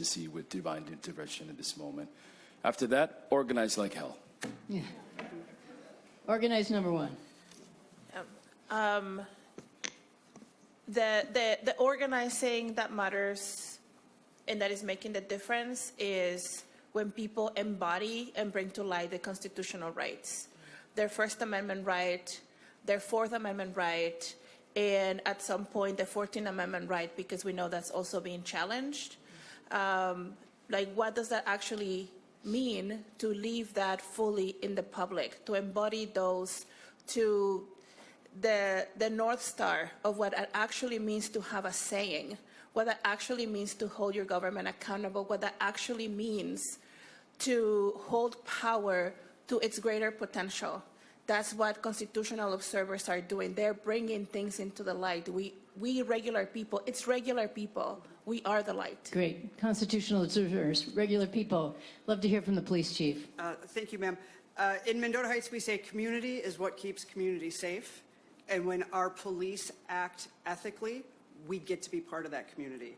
see with divine intervention in this moment. After that, organize like hell. Yeah. Organize number one. The organizing that matters and that is making the difference is when people embody and bring to light the constitutional rights, their First Amendment right, their Fourth Amendment right, and at some point the 14th Amendment right, because we know that's also being challenged. Like, what does that actually mean to leave that fully in the public, to embody those, to the North Star of what it actually means to have a saying, what that actually means to hold your government accountable, what that actually means to hold power to its greater potential. That's what constitutional observers are doing. They're bringing things into the light. We regular people, it's regular people. We are the light. Great. Constitutional observers, regular people. Love to hear from the police chief. Thank you, ma'am. In Mendota Heights, we say community is what keeps community safe. And when our police act ethically, we get to be part of that community.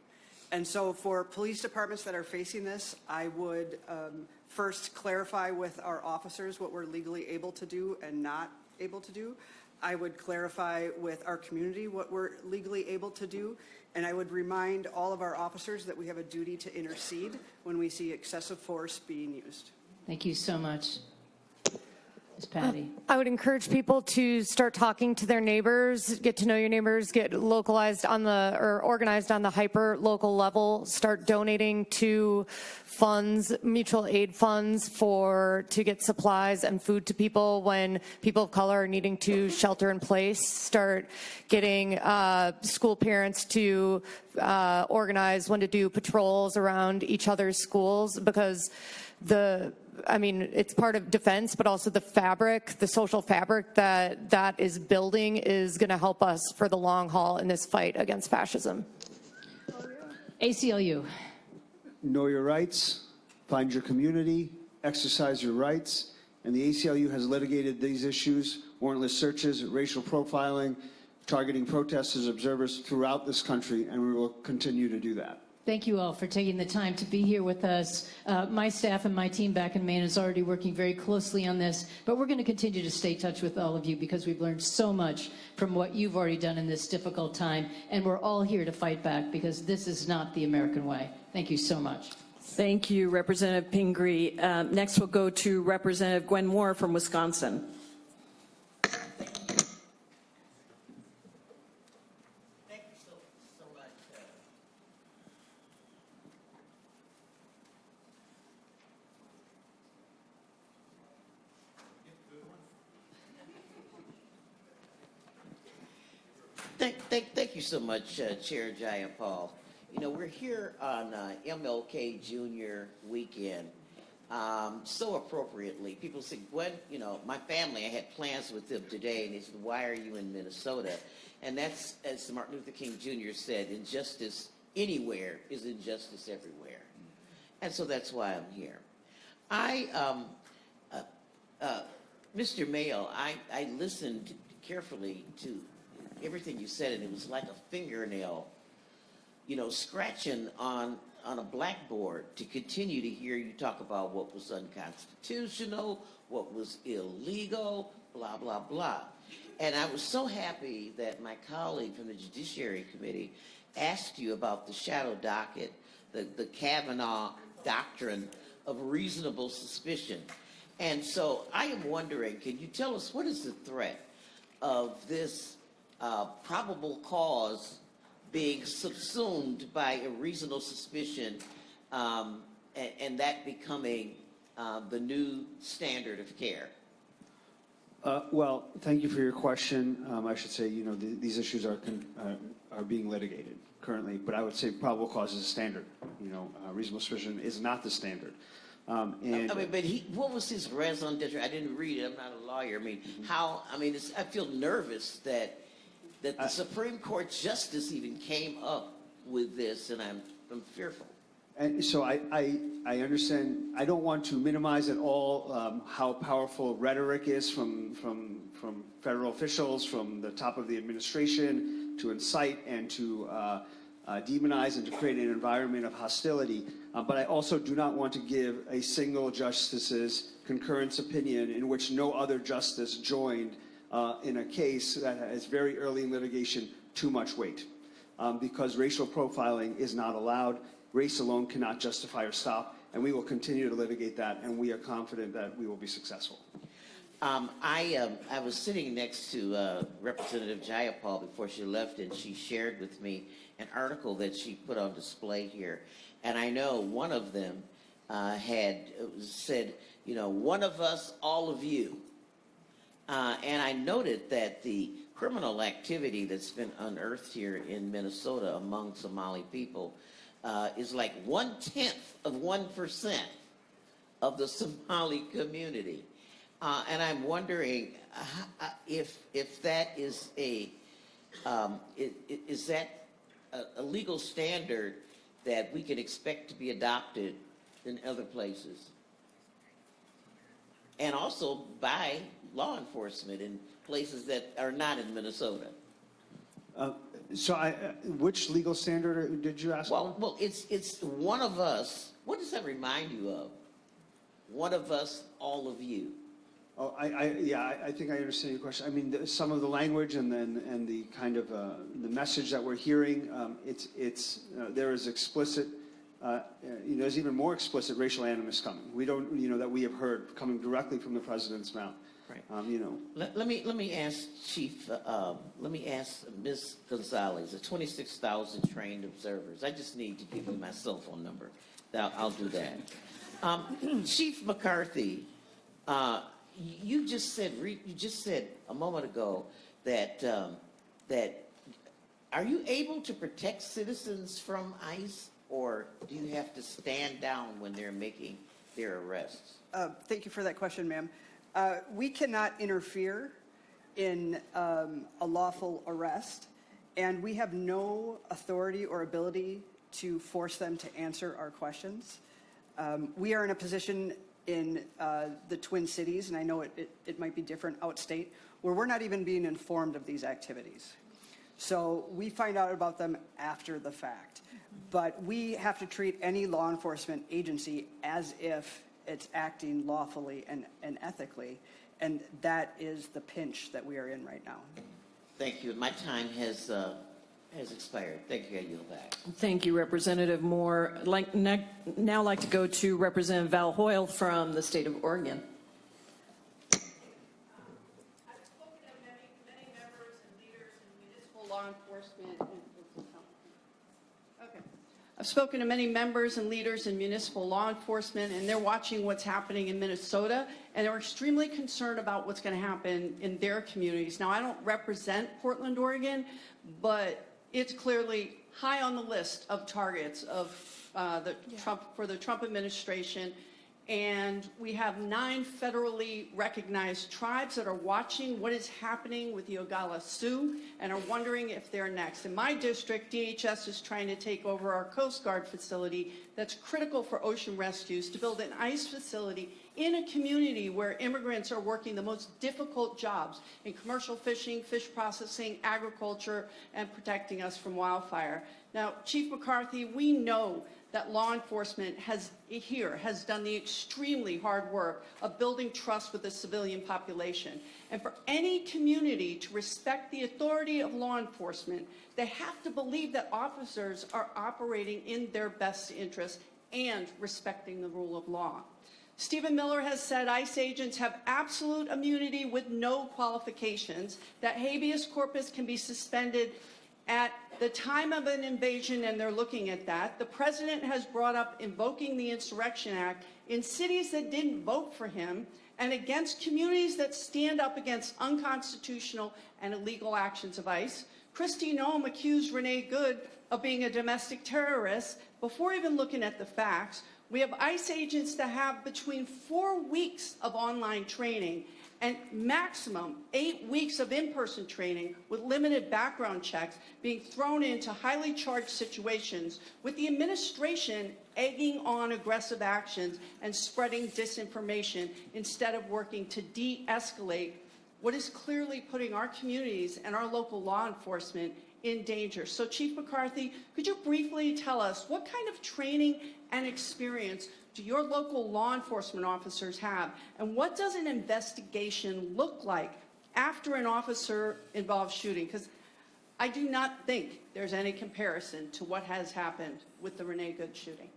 And so for police departments that are facing this, I would first clarify with our officers what we're legally able to do and not able to do. I would clarify with our community what we're legally able to do. And I would remind all of our officers that we have a duty to intercede when we see excessive force being used. Thank you so much. Ms. Patty. I would encourage people to start talking to their neighbors, get to know your neighbors, get localized on the, or organized on the hyper local level, start donating to funds, mutual aid funds to get supplies and food to people when people of color are needing to shelter in place, start getting school parents to organize when to do patrols around each other's schools, because it's part of defense, but also the fabric, the social fabric that is building is going to help us for the long haul in this fight against fascism. ACLU. Know your rights, find your community, exercise your rights, and the ACLU has litigated these issues, warrantless searches, racial profiling, targeting protesters, observers throughout this country, and we will continue to do that. Thank you all for taking the time to be here with us. My staff and my team back in Maine is already working very closely on this, but we're going to continue to stay in touch with all of you because we've learned so much from what you've already done in this difficult time, and we're all here to fight back because this is not the American way. Thank you so much. Thank you, Representative Pingree. Next we'll go to Representative Gwen Moore from Wisconsin. Thank you so much, Chair Giant Paul. You know, we're here on MLK Jr. weekend, so appropriately. People say, Gwen, you know, my family, I had plans with them today, and they said, why are you in Minnesota? And that's, as Martin Luther King Jr. said, injustice anywhere is injustice everywhere. And so that's why I'm here. Mr. Mayo, I listened carefully to everything you said, and it was like a fingernail, you know, scratching on a blackboard to continue to hear you talk about what was unconstitutional, what was illegal, blah, blah, blah. And I was so happy that my colleague from the Judiciary Committee asked you about the shadow docket, the Kavanaugh doctrine of reasonable suspicion. And so I am wondering, can you tell us what is the threat of this probable cause being subsumed by a reasonable suspicion and that becoming the new standard of care? Well, thank you for your question. I should say, you know, these issues are being litigated currently, but I would say probable cause is a standard. You know, reasonable suspicion is not the standard. I mean, but what was his raison d'etre? I didn't read it. I'm not a lawyer. I mean, I feel nervous that the Supreme Court justice even came up with this, and I'm fearful. And so I understand. I don't want to minimize at all how powerful rhetoric is from federal officials, from the top of the administration, to incite and to demonize and to create an environment of hostility. But I also do not want to give a single justice's concurrence opinion in which no other justice joined in a case that has very early in litigation too much weight. Because racial profiling is not allowed. Race alone cannot justify or stop, and we will continue to litigate that, and we are confident that we will be successful. I was sitting next to Representative Jayapal before she left, and she shared with me an article that she put on display here. And I know one of them had said, you know, one of us, all of you. And I noted that the criminal activity that's been unearthed here in Minnesota among Somali people is like 0.1% of the Somali community. And I'm wondering if that is is that a legal standard that we can expect to be adopted in other places, and also by law enforcement in places that are not in Minnesota. Which legal standard did you ask for? Well, it's one of us. What does that remind you of? One of us, all of you. Oh, I think I understand your question. I mean, some of the language and the kind of the message that we're hearing, there is explicit. There's even more explicit racial animus coming. We don't, that we have heard coming directly from the president's mouth. Right. Let me ask Chief. Let me ask Ms. Gonzalez, the 26,000 trained observers. I just need to give you my cell phone number. I'll do that. Chief McCarthy, you just said a moment ago that are you able to protect citizens from ICE, or do you have to stand down when they're making their arrests? Thank you for that question, ma'am. We cannot interfere in a lawful arrest, and we have no authority or ability to force them to answer our questions. We are in a position in the Twin Cities, and I know it might be different outstate, where we're not even being informed of these activities. So we find out about them after the fact. But we have to treat any law enforcement agency as if it's acting lawfully and ethically, and that is the pinch that we are in right now. Thank you. My time has expired. Thank you. I yield back. Thank you, Representative Moore. Now like to go to Representative Val Hoyle from the state of Oregon. I've spoken to many members and leaders in municipal law enforcement. I've spoken to many members and leaders in municipal law enforcement, and they're watching what's happening in Minnesota, and they're extremely concerned about what's going to happen in their communities. Now, I don't represent Portland, Oregon, but it's clearly high on the list of targets of for the Trump administration. And we have 9 federally recognized tribes that are watching what is happening with the Oglala Sioux and are wondering if they're next. In my district, DHS is trying to take over our Coast Guard facility that's critical for ocean rescues to build an ICE facility in a community where immigrants are working the most difficult jobs in commercial fishing, fish processing, agriculture, and protecting us from wildfire. Now, Chief McCarthy, we know that law enforcement has done the extremely hard work of building trust with the civilian population. And for any community to respect the authority of law enforcement, they have to believe that officers are operating in their best interest and respecting the rule of law. Stephen Miller has said ICE agents have absolute immunity with no qualifications, that habeas corpus can be suspended at the time of an invasion, and they're looking at that. The president has brought up invoking the Insurrection Act in cities that didn't vote for him and against communities that stand up against unconstitutional and illegal actions of ICE. Kristi Noem accused Renee Good of being a domestic terrorist before even looking at the facts. We have ICE agents that have between 4 weeks of online training and maximum 8 weeks of in-person training with limited background checks being thrown into highly charged situations, with the administration egging on aggressive actions and spreading disinformation instead of working to de-escalate what is clearly putting our communities and our local law enforcement in danger. So, Chief McCarthy, could you briefly tell us what kind of training and experience do your local law enforcement officers have? And what does an investigation look like after an officer-involved shooting? Because I do not think there's any comparison to what has happened with the Renee Good shooting.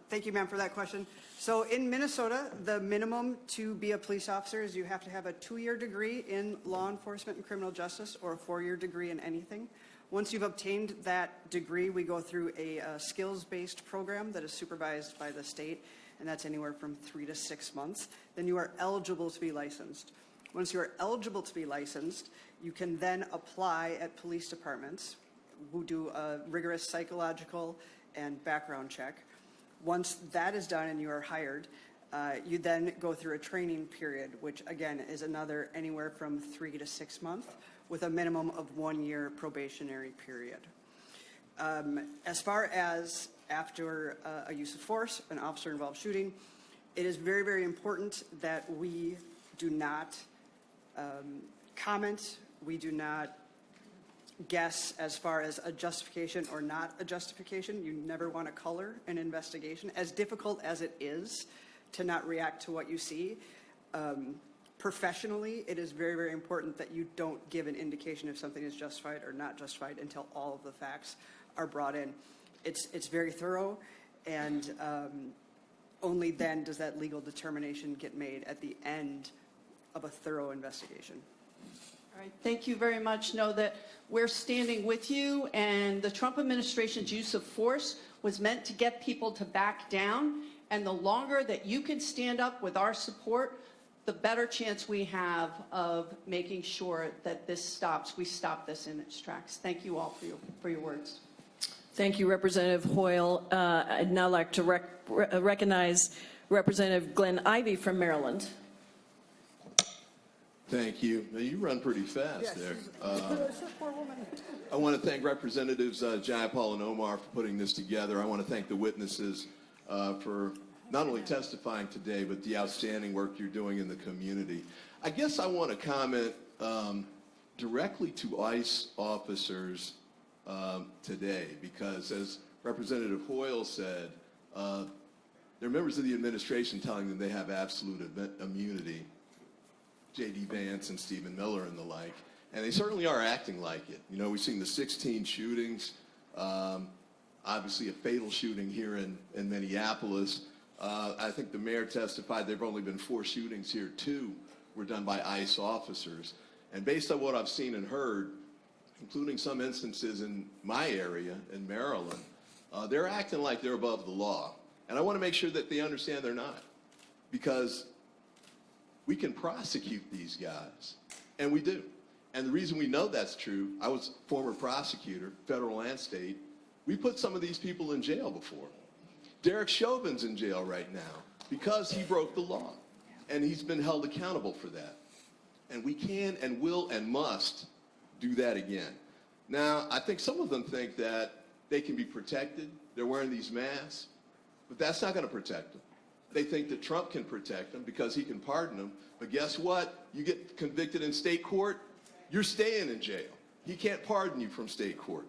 Thank you, ma'am, for that question. So in Minnesota, the minimum to be a police officer is you have to have a 2-year degree in law enforcement and criminal justice or a 4-year degree in anything. Once you've obtained that degree, we go through a skills-based program that is supervised by the state, and that's anywhere from 3 to 6 months. Then you are eligible to be licensed. Once you are eligible to be licensed, you can then apply at police departments who do a rigorous psychological and background check. Once that is done and you are hired, you then go through a training period, which again is another anywhere from 3 to 6 months with a minimum of 1 year probationary period. As far as after a use of force, an officer-involved shooting, it is very, very important that we do not comment, we do not guess as far as a justification or not a justification. You never want to color an investigation, as difficult as it is to not react to what you see. Professionally, it is very, very important that you don't give an indication if something is justified or not justified until all of the facts are brought in. It's very thorough, and only then does that legal determination get made at the end of a thorough investigation. All right, thank you very much. Know that we're standing with you, and the Trump administration's use of force was meant to get people to back down, and the longer that you can stand up with our support, the better chance we have of making sure that this stops. We stop this in its tracks. Thank you all for your words. Thank you, Representative Hoyle. I'd now like to recognize Representative Glenn Ivey from Maryland. Thank you. Now, you run pretty fast there. I want to thank Representatives Jayapal and Omar for putting this together. I want to thank the witnesses for not only testifying today, but the outstanding work you're doing in the community. I guess I want to comment directly to ICE officers today, because as Representative Hoyle said, there are members of the administration telling them they have absolute immunity. J.D. Vance and Stephen Miller and the like, and they certainly are acting like it. You know, we've seen the 16 shootings, obviously a fatal shooting here in Minneapolis. I think the mayor testified there have only been 4 shootings here. 2 were done by ICE officers. And based on what I've seen and heard, including some instances in my area in Maryland, they're acting like they're above the law. And I want to make sure that they understand they're not, because we can prosecute these guys, and we do. And the reason we know that's true, I was a former prosecutor, federal and state. We put some of these people in jail before. Derek Chauvin's in jail right now because he broke the law, and he's been held accountable for that. And we can and will and must do that again. Now, I think some of them think that they can be protected. They're wearing these masks, but that's not going to protect them. They think that Trump can protect them because he can pardon them. But guess what? You get convicted in state court, you're staying in jail. He can't pardon you from state court.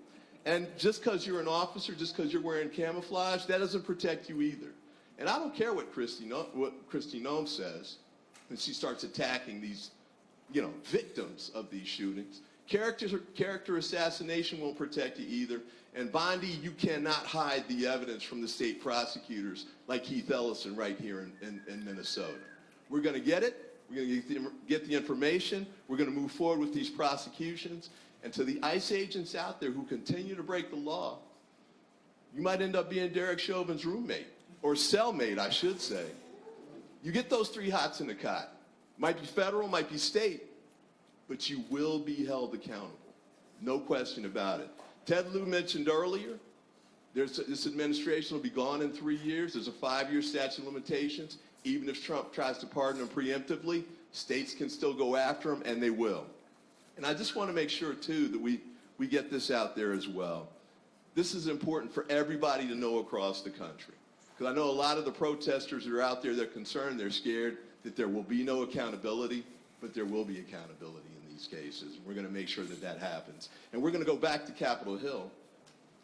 And just because you're an officer, just because you're wearing camouflage, that doesn't protect you either. And I don't care what Kristi Noem says when she starts attacking these, victims of these shootings. Character assassination won't protect you either. And Bondi, you cannot hide the evidence from the state prosecutors like Keith Ellison right here in Minnesota. We're going to get it. We're going to get the information. We're going to move forward with these prosecutions. And to the ICE agents out there who continue to break the law, you might end up being Derek Chauvin's roommate, or cellmate, I should say. You get those 3 hots in the cot. Might be federal, might be state, but you will be held accountable. No question about it. Ted Lieu mentioned earlier, this administration will be gone in 3 years. There's a 5-year statute of limitations. Even if Trump tries to pardon them preemptively, states can still go after them, and they will. And I just want to make sure, too, that we get this out there as well. This is important for everybody to know across the country. Because I know a lot of the protesters that are out there, they're concerned, they're scared that there will be no accountability, but there will be accountability in these cases. We're going to make sure that that happens. And we're going to go back to Capitol Hill,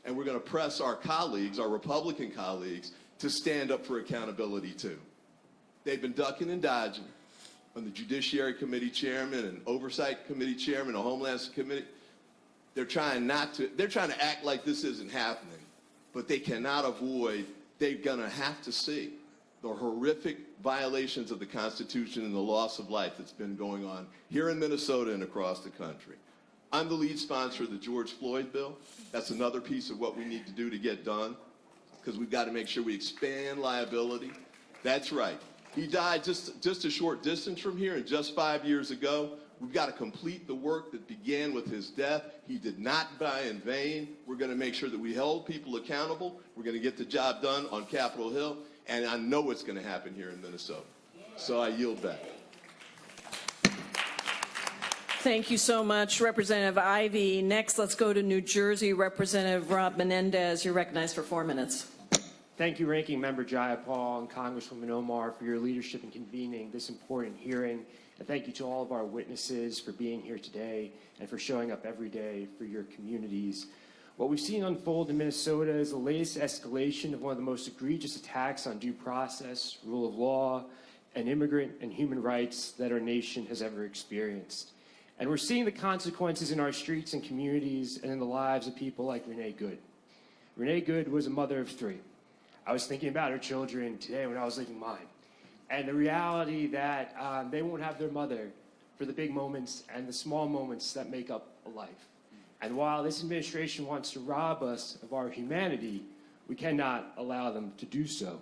and we're going to press our colleagues, our Republican colleagues, to stand up for accountability too. They've been ducking and dodging on the Judiciary Committee chairman and Oversight Committee chairman, and Homeland Committee. They're trying to act like this isn't happening, but they cannot avoid, they're gonna have to see the horrific violations of the Constitution and the loss of life that's been going on here in Minnesota and across the country. I'm the lead sponsor of the George Floyd bill. That's another piece of what we need to do to get done, because we've got to make sure we expand liability. That's right. He died just a short distance from here, and just 5 years ago. We've got to complete the work that began with his death. He did not die in vain. We're going to make sure that we hold people accountable. We're going to get the job done on Capitol Hill, and I know it's going to happen here in Minnesota. So I yield back. Thank you so much, Representative Ivey. Next, let's go to New Jersey. Representative Rob Menendez, you're recognized for 4 minutes. Thank you, Ranking Member Jayapal and Congresswoman Omar, for your leadership in convening this important hearing. And thank you to all of our witnesses for being here today and for showing up every day for your communities. What we've seen unfold in Minnesota is the latest escalation of one of the most egregious attacks on due process, rule of law, and immigrant and human rights that our nation has ever experienced. And we're seeing the consequences in our streets and communities and in the lives of people like Renee Good. Renee Good was a mother of 3. I was thinking about her children today when I was leaving mine. And the reality that they won't have their mother for the big moments and the small moments that make up a life. And while this administration wants to rob us of our humanity, we cannot allow them to do so.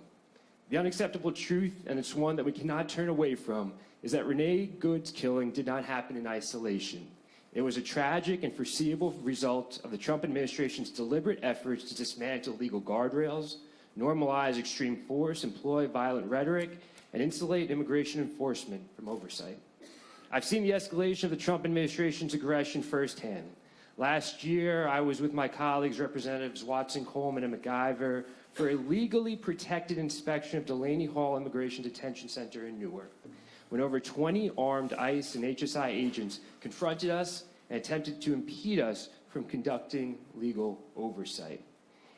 The unacceptable truth, and it's one that we cannot turn away from, is that Renee Good's killing did not happen in isolation. It was a tragic and foreseeable result of the Trump administration's deliberate efforts to dismantle legal guardrails, normalize extreme force, employ violent rhetoric, and insulate immigration enforcement from oversight. I've seen the escalation of the Trump administration's aggression firsthand. Last year, I was with my colleagues, Representatives Watson, Coleman, and McIver, for a legally protected inspection of Delaney Hall Immigration Detention Center in Newark, when over 20 armed ICE and HSI agents confronted us and attempted to impede us from conducting legal oversight.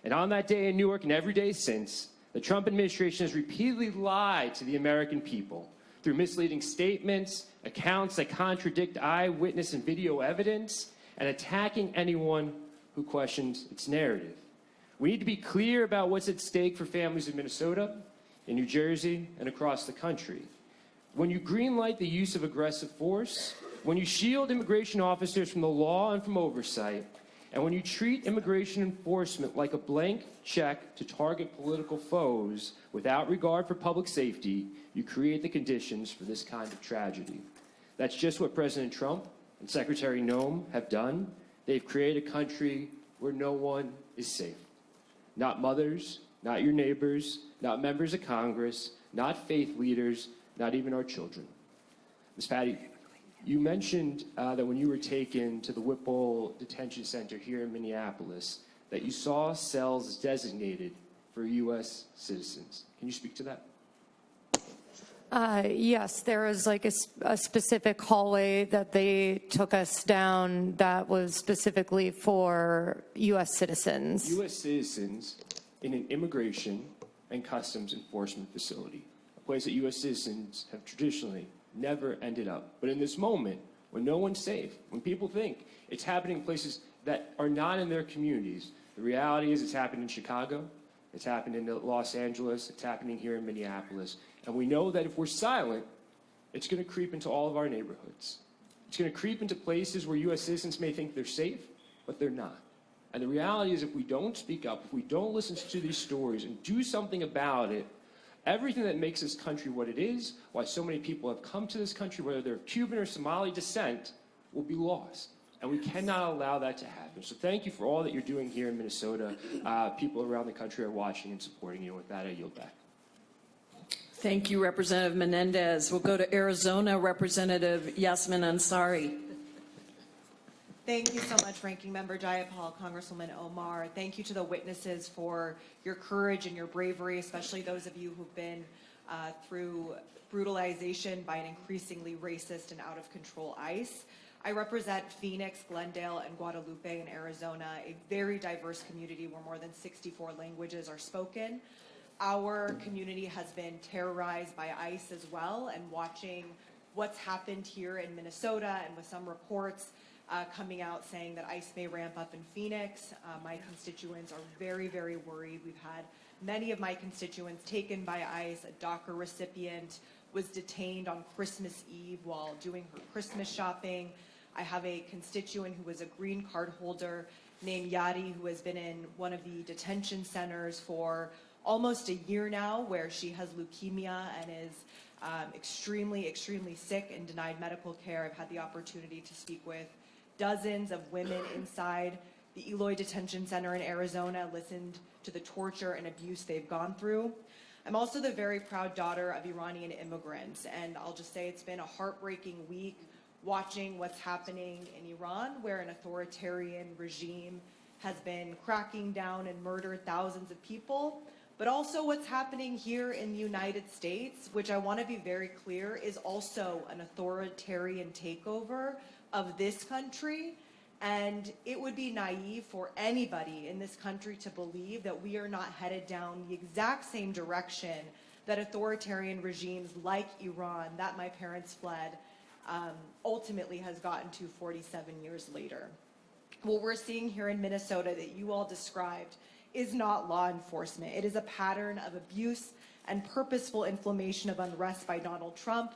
And on that day in Newark and every day since, the Trump administration has repeatedly lied to the American people through misleading statements, accounts that contradict eyewitness and video evidence, and attacking anyone who questions its narrative. We need to be clear about what's at stake for families in Minnesota, in New Jersey, and across the country. When you greenlight the use of aggressive force, when you shield immigration officers from the law and from oversight, and when you treat immigration enforcement like a blank check to target political foes without regard for public safety, you create the conditions for this kind of tragedy. That's just what President Trump and Secretary Noem have done. They've created a country where no one is safe. Not mothers, not your neighbors, not members of Congress, not faith leaders, not even our children. Ms. Patty, you mentioned that when you were taken to the Whipple Detention Center here in Minneapolis, that you saw cells designated for U.S. citizens. Can you speak to that? Yes, there was like a specific hallway that they took us down that was specifically for U.S. citizens. U.S. citizens in an immigration and customs enforcement facility, a place that U.S. citizens have traditionally never ended up. But in this moment, when no one's safe, when people think it's happening in places that are not in their communities, the reality is it's happened in Chicago, it's happened in Los Angeles, it's happening here in Minneapolis. And we know that if we're silent, it's going to creep into all of our neighborhoods. It's going to creep into places where U.S. citizens may think they're safe, but they're not. And the reality is if we don't speak up, if we don't listen to these stories and do something about it, everything that makes this country what it is, why so many people have come to this country, whether they're of Cuban or Somali descent, will be lost. And we cannot allow that to happen. So thank you for all that you're doing here in Minnesota. People around the country are watching and supporting you. With that, I yield back. Thank you, Representative Menendez. We'll go to Arizona, Representative Yasmin Ansari. Thank you so much, Ranking Member Jayapal, Congresswoman Omar. Thank you to the witnesses for your courage and your bravery, especially those of you who've been through brutalization by an increasingly racist and out-of-control ICE. I represent Phoenix, Glendale, and Guadalupe in Arizona, a very diverse community where more than 64 languages are spoken. our community has been terrorized by ICE as well, and watching what's happened here in Minnesota, and with some reports coming out saying that ICE may ramp up in Phoenix. My constituents are very, very worried. We've had many of my constituents taken by ICE. A DACA recipient was detained on Christmas Eve while doing her Christmas shopping. I have a constituent who was a green card holder named Yadi, who has been in one of the detention centers for almost a year now, where she has leukemia and is extremely, extremely sick and denied medical care. I've had the opportunity to speak with dozens of women inside the Eloy Detention Center in Arizona, listened to the torture and abuse they've gone through. I'm also the very proud daughter of Iranian immigrants, and I'll just say it's been a heartbreaking week watching what's happening in Iran, where an authoritarian regime has been cracking down and murdered thousands of people, but also what's happening here in the United States, which I want to be very clear is also an authoritarian takeover of this country. And it would be naive for anybody in this country to believe that we are not headed down the exact same direction that authoritarian regimes like Iran, that my parents fled, ultimately has gotten to 47 years later. What we're seeing here in Minnesota that you all described is not law enforcement. It is a pattern of abuse and purposeful inflammation of unrest by Donald Trump.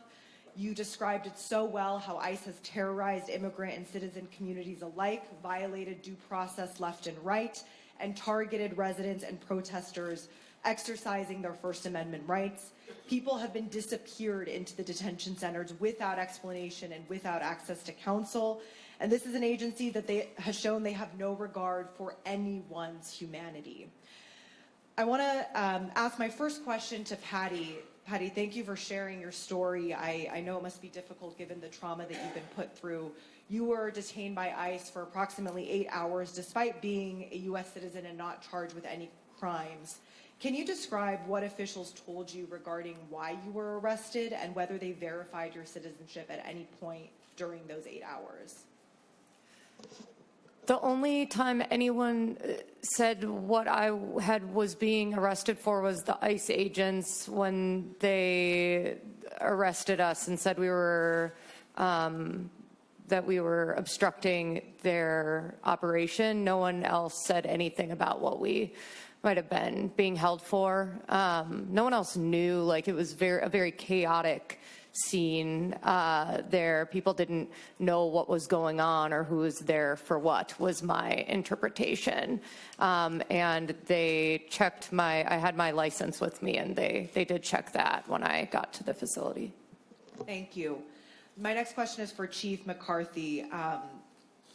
You described it so well, how ICE has terrorized immigrant and citizen communities alike, violated due process left and right, and targeted residents and protesters exercising their First Amendment rights. People have been disappeared into the detention centers without explanation and without access to counsel. And this is an agency that has shown they have no regard for anyone's humanity. I want to ask my first question to Patty. Patty, thank you for sharing your story. I know it must be difficult given the trauma that you've been put through. You were detained by ICE for approximately 8 hours, despite being a U.S. citizen and not charged with any crimes. Can you describe what officials told you regarding why you were arrested and whether they verified your citizenship at any point during those 8 hours? The only time anyone said what I was being arrested for was the ICE agents when they arrested us and said we were that we were obstructing their operation. No one else said anything about what we might have been being held for. No one else knew. Like, it was a very chaotic scene there. People didn't know what was going on or who was there for what, was my interpretation. And they checked I had my license with me, and they did check that when I got to the facility. Thank you. My next question is for Chief McCarthy.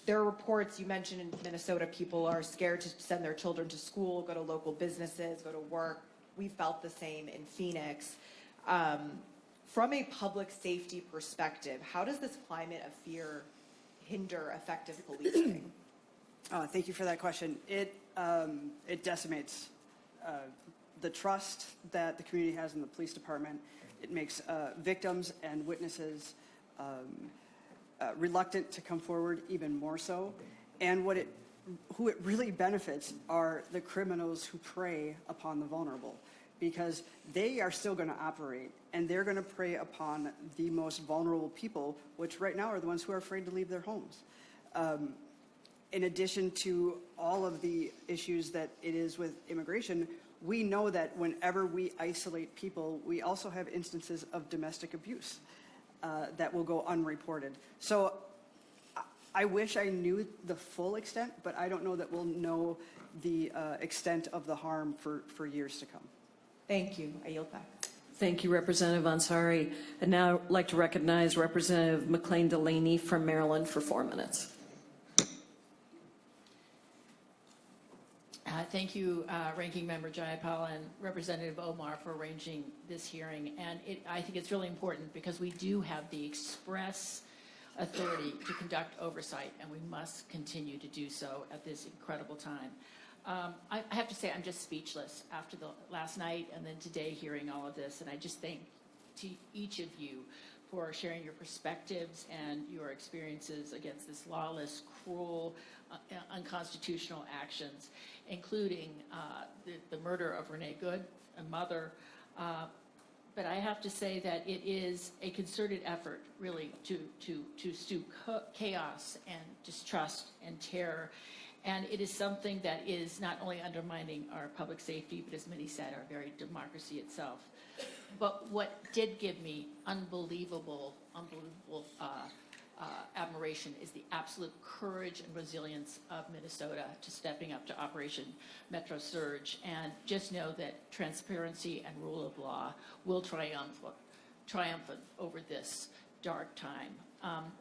There are reports, you mentioned in Minnesota, people are scared to send their children to school, go to local businesses, go to work. We felt the same in Phoenix. From a public safety perspective, how does this climate of fear hinder effective policing? Thank you for that question. It decimates the trust that the community has in the police department. It makes victims and witnesses reluctant to come forward even more so. And who it really benefits are the criminals who prey upon the vulnerable, because they are still going to operate, and they're going to prey upon the most vulnerable people, which right now are the ones who are afraid to leave their homes. In addition to all of the issues that it is with immigration, we know that whenever we isolate people, we also have instances of domestic abuse that will go unreported. So I wish I knew the full extent, but I don't know that we'll know the extent of the harm for years to come. Thank you. I yield back. Thank you, Representative Ansari. I'd now like to recognize Representative McLean Delaney from Maryland for 4 minutes. Thank you, Ranking Member Jayapal and Representative Omar, for arranging this hearing. And I think it's really important because we do have the express authority to conduct oversight, and we must continue to do so at this incredible time. I have to say I'm just speechless after the last night and then today hearing all of this, and I just thank to each of you for sharing your perspectives and your experiences against this lawless, cruel, unconstitutional actions, including the murder of Renee Good, a mother. But I have to say that it is a concerted effort, really, to stew chaos and distrust and terror. And it is something that is not only undermining our public safety, but as many said, our very democracy itself. But what did give me unbelievable admiration is the absolute courage and resilience of Minnesota to stepping up to Operation Metro Surge. And just know that transparency and rule of law will triumph over this dark time.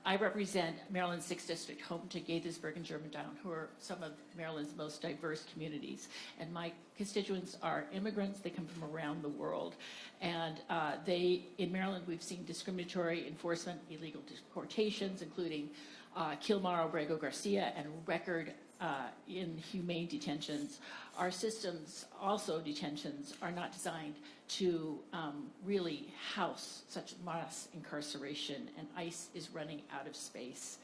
I represent Maryland's 6th District, home to Gaithersburg and Germantown, who are some of Maryland's most diverse communities. And my constituents are immigrants. They come from around the world. And in Maryland, we've seen discriminatory enforcement, illegal deportations, including Kilmar, Obrego, Garcia, and record inhumane detentions. Our systems, also detentions, are not designed to really house such mass incarceration, and ICE is running out of space.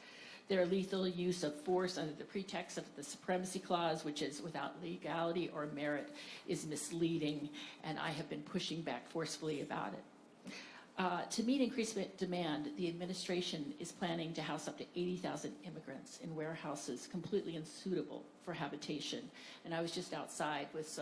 Their lethal use of force under the pretext of the Supremacy Clause, which is without legality or merit, is misleading, and I have been pushing back forcefully about it. To meet increased demand, the administration is planning to house up to 80,000 immigrants in warehouses completely unsuitable for habitation. And I was just outside with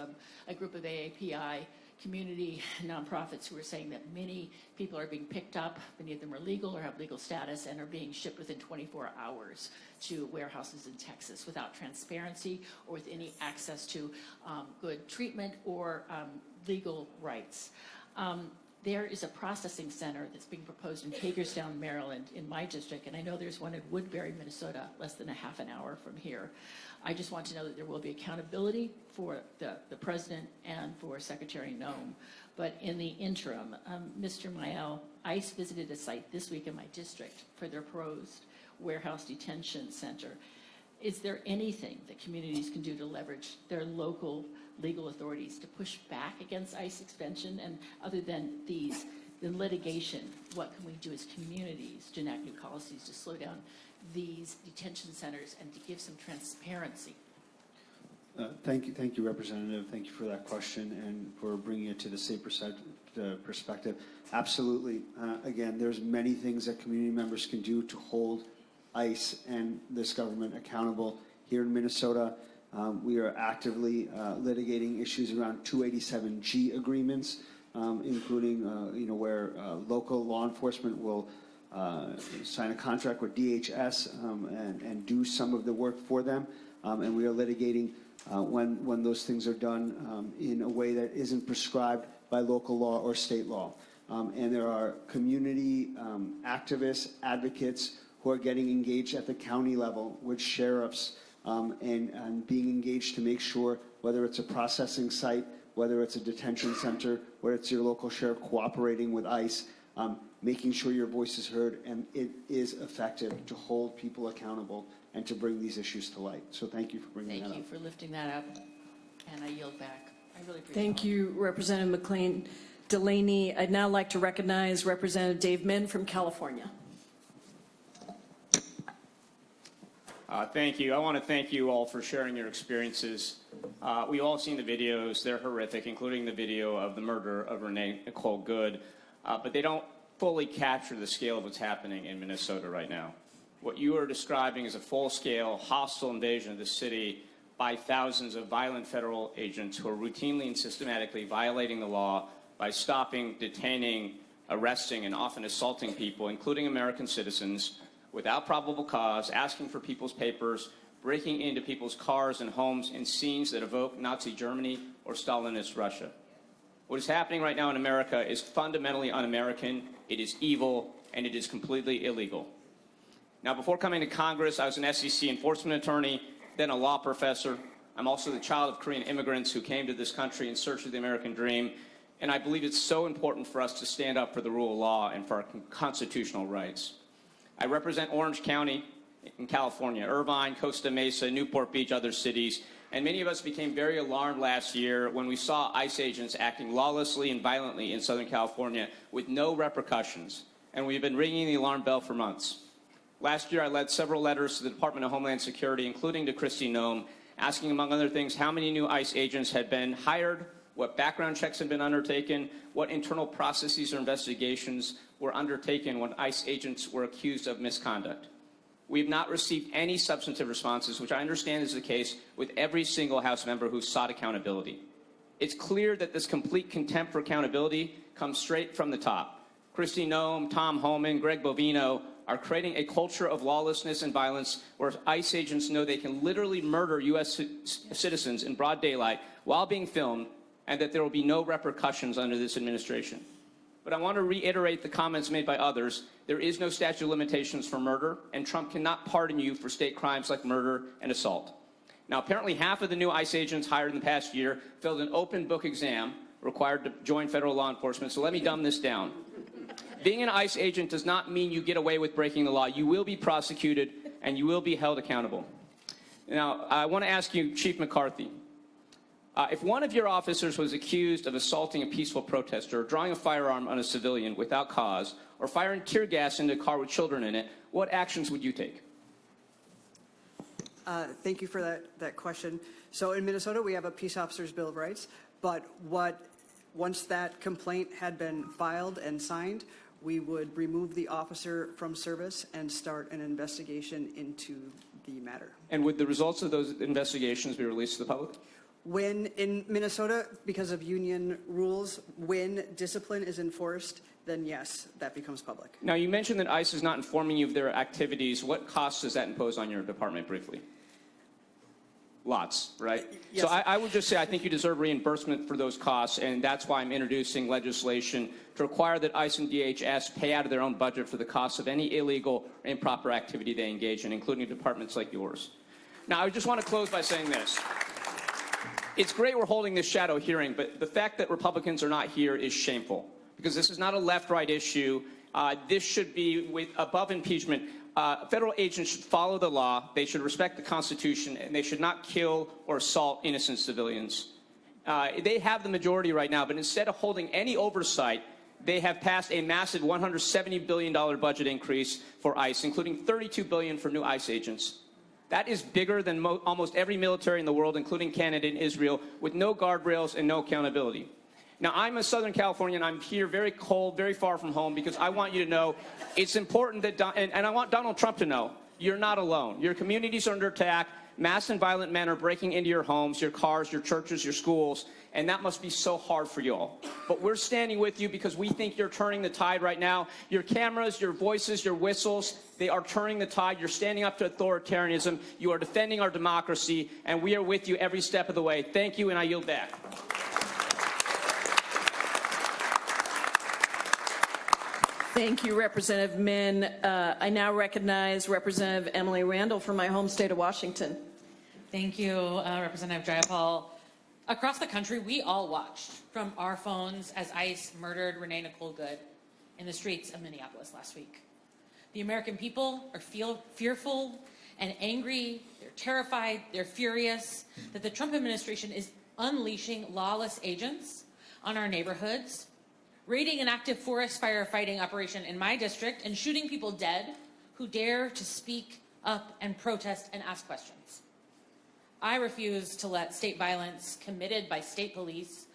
a group of AAPI community nonprofits who are saying that many people are being picked up, many of them are legal or have legal status, and are being shipped within 24 hours to warehouses in Texas without transparency or with any access to good treatment or legal rights. There is a processing center that's being proposed in Hagerstown, Maryland, in my district, and I know there's one in Woodbury, Minnesota, less than a half an hour from here. I just want to know that there will be accountability for the president and for Secretary Noem. But in the interim, Mr. Mael, ICE visited a site this week in my district for their proposed warehouse detention center. Is there anything that communities can do to leverage their local legal authorities to push back against ICE expansion? And other than the litigation, what can we do as communities to enact new policies to slow down these detention centers and to give some transparency? Thank you, Representative. Thank you for that question and for bringing it to the state perspective. Absolutely. Again, there's many things that community members can do to hold ICE and this government accountable. Here in Minnesota, we are actively litigating issues around 287G agreements, including where local law enforcement will sign a contract with DHS and do some of the work for them. And we are litigating when those things are done in a way that isn't prescribed by local law or state law. And there are community activists, advocates who are getting engaged at the county level with sheriffs and being engaged to make sure, whether it's a processing site, whether it's a detention center, whether it's your local sheriff cooperating with ICE, making sure your voice is heard and it is effective to hold people accountable and to bring these issues to light. So thank you for bringing that up. Thank you for lifting that up, and I yield back. I really appreciate it. Thank you, Representative McLean Delaney. I'd now like to recognize Representative Dave Min from California. Thank you. I want to thank you all for sharing your experiences. We've all seen the videos. They're horrific, including the video of the murder of Renee Nicole Good, but they don't fully capture the scale of what's happening in Minnesota right now. What you are describing is a full-scale, hostile invasion of the city by thousands of violent federal agents who are routinely and systematically violating the law by stopping, detaining, arresting, and often assaulting people, including American citizens, without probable cause, asking for people's papers, breaking into people's cars and homes in scenes that evoke Nazi Germany or Stalinist Russia. What is happening right now in America is fundamentally un-American, it is evil, and it is completely illegal. Now, before coming to Congress, I was an SEC enforcement attorney, then a law professor. I'm also the child of Korean immigrants who came to this country in search of the American dream, and I believe it's so important for us to stand up for the rule of law and for our constitutional rights. I represent Orange County in California, Irvine, Costa Mesa, Newport Beach, other cities, and many of us became very alarmed last year when we saw ICE agents acting lawlessly and violently in Southern California with no repercussions, and we've been ringing the alarm bell for months. Last year, I led several letters to the Department of Homeland Security, including to Kristi Noem, asking, among other things, how many new ICE agents had been hired what background checks have been undertaken, what internal processes or investigations were undertaken when ICE agents were accused of misconduct. We have not received any substantive responses, which I understand is the case with every single House member who sought accountability. It's clear that this complete contempt for accountability comes straight from the top. Kristi Noem, Tom Homan, Greg Bovino are creating a culture of lawlessness and violence where ICE agents know they can literally murder U.S. citizens in broad daylight while being filmed, and that there will be no repercussions under this administration. But I want to reiterate the comments made by others. There is no statute of limitations for murder, and Trump cannot pardon you for state crimes like murder and assault. Now, apparently half of the new ICE agents hired in the past year failed an open book exam required to join federal law enforcement, so let me dumb this down. Being an ICE agent does not mean you get away with breaking the law. You will be prosecuted, and you will be held accountable. Now, I want to ask you, Chief McCarthy, if one of your officers was accused of assaulting a peaceful protester, or drawing a firearm on a civilian without cause, or firing tear gas into a car with children in it, what actions would you take? Thank you for that question. So in Minnesota, we have a Peace Officers Bill of Rights, but once that complaint had been filed and signed, we would remove the officer from service and start an investigation into the matter. And would the results of those investigations be released to the public? When in Minnesota, because of union rules, when discipline is enforced, then yes, that becomes public. Now, you mentioned that ICE is not informing you of their activities. What costs does that impose on your department, briefly? Lots, right? Yes. So I would just say I think you deserve reimbursement for those costs, and that's why I'm introducing legislation to require that ICE and DHS pay out of their own budget for the costs of any illegal or improper activity they engage in, including departments like yours. Now, I just want to close by saying this. It's great we're holding this shadow hearing, but the fact that Republicans are not here is shameful, because this is not a left-right issue. This should be above impeachment. Federal agents should follow the law, they should respect the Constitution, and they should not kill or assault innocent civilians. They have the majority right now, but instead of holding any oversight, they have passed a massive $170 billion budget increase for ICE, including $32 billion for new ICE agents. That is bigger than almost every military in the world, including Canada and Israel, with no guardrails and no accountability. Now, I'm a Southern Californian. I'm here very cold, very far from home, because I want you to know it's important that, and I want Donald Trump to know, you're not alone. Your communities are under attack. Mass and violent men are breaking into your homes, your cars, your churches, your schools, and that must be so hard for you all. But we're standing with you because we think you're turning the tide right now. Your cameras, your voices, your whistles, they are turning the tide. You're standing up to authoritarianism. You are defending our democracy, and we are with you every step of the way. Thank you, and I yield back. Thank you, Representative Min. I now recognize Representative Emily Randall from my home state of Washington. Thank you, Representative Jayapal. Across the country, we all watched from our phones as ICE murdered Renee Nicole Good in the streets of Minneapolis last week. The American people are fearful and angry. They're terrified. They're furious that the Trump administration is unleashing lawless agents on our neighborhoods, raiding an active forest firefighting operation in my district, and shooting people dead who dare to speak up and protest and ask questions. I refuse to let state violence committed by state police,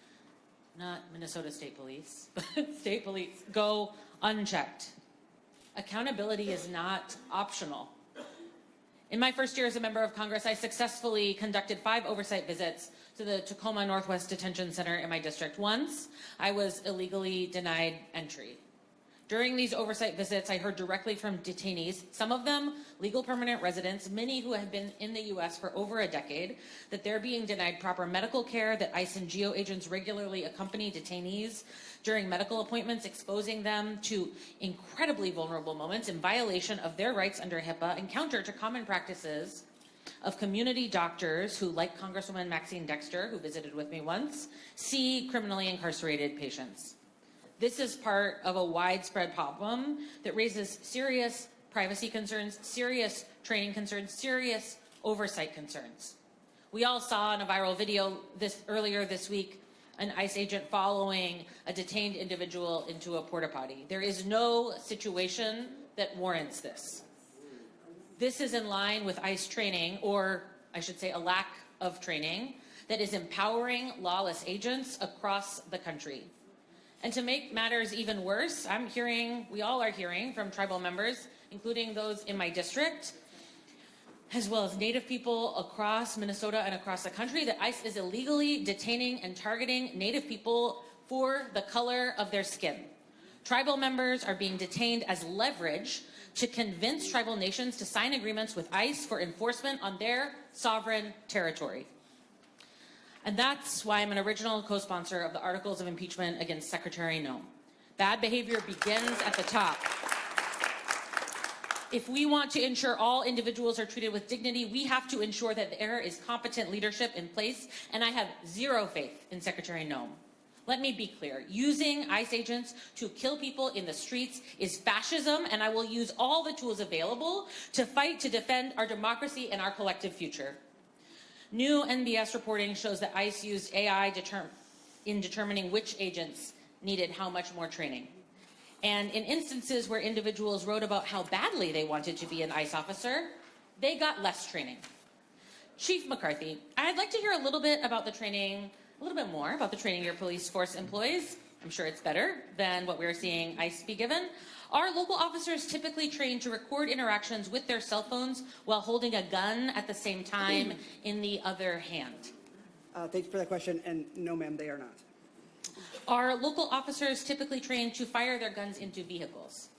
not Minnesota State Police, but state police, go unchecked. Accountability is not optional. In my first year as a member of Congress, I successfully conducted 5 oversight visits to the Tacoma Northwest Detention Center in my district. Once, I was illegally denied entry. During these oversight visits, I heard directly from detainees, some of them legal permanent residents, many who have been in the U.S. for over a decade, that they're being denied proper medical care, that ICE and GEO agents regularly accompany detainees during medical appointments, exposing them to incredibly vulnerable moments in violation of their rights under HIPAA and counter to common practices of community doctors who, like Congresswoman Maxine Dexter, who visited with me once, see criminally incarcerated patients. This is part of a widespread problem that raises serious privacy concerns, serious training concerns, serious oversight concerns. We all saw in a viral video earlier this week an ICE agent following a detained individual into a porta potty. There is no situation that warrants this. This is in line with ICE training, or I should say a lack of training, that is empowering lawless agents across the country. And to make matters even worse, we all are hearing from tribal members, including those in my district, as well as Native people across Minnesota and across the country, that ICE is illegally detaining and targeting Native people for the color of their skin. Tribal members are being detained as leverage to convince tribal nations to sign agreements with ICE for enforcement on their sovereign territory. And that's why I'm an original co-sponsor of the articles of impeachment against Secretary Noem. Bad behavior begins at the top. If we want to ensure all individuals are treated with dignity, we have to ensure that there is competent leadership in place, and I have zero faith in Secretary Noem. Let me be clear. Using ICE agents to kill people in the streets is fascism, and I will use all the tools available to fight to defend our democracy and our collective future. New NBS reporting shows that ICE used AI in determining which agents needed how much more training. And in instances where individuals wrote about how badly they wanted to be an ICE officer, they got less training. Chief McCarthy, I'd like to hear a little bit more about the training your police force employs. I'm sure it's better than what we're seeing ICE be given. Are local officers typically trained to record interactions with their cell phones while holding a gun at the same time in the other hand? Thank you for that question, and no, ma'am, they are not. Are local officers typically trained to fire their guns into vehicles?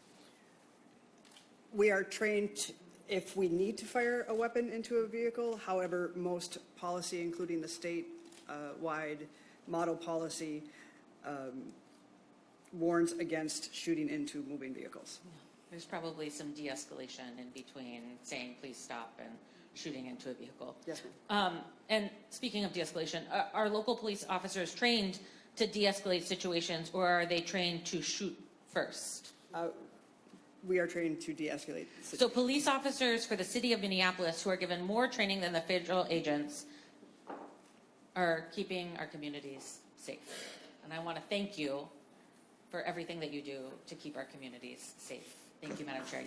We are trained if we need to fire a weapon into a vehicle. However, most policy, including the state-wide model policy, warns against shooting into moving vehicles. There's probably some de-escalation in between saying, please stop, and shooting into a vehicle. Yes, ma'am. And speaking of de-escalation, are local police officers trained to de-escalate situations, or are they trained to shoot first? We are trained to de-escalate. So police officers for the city of Minneapolis who are given more training than the federal agents are keeping our communities safe. And I want to thank you for everything that you do to keep our communities safe. Thank you, Madam Chair.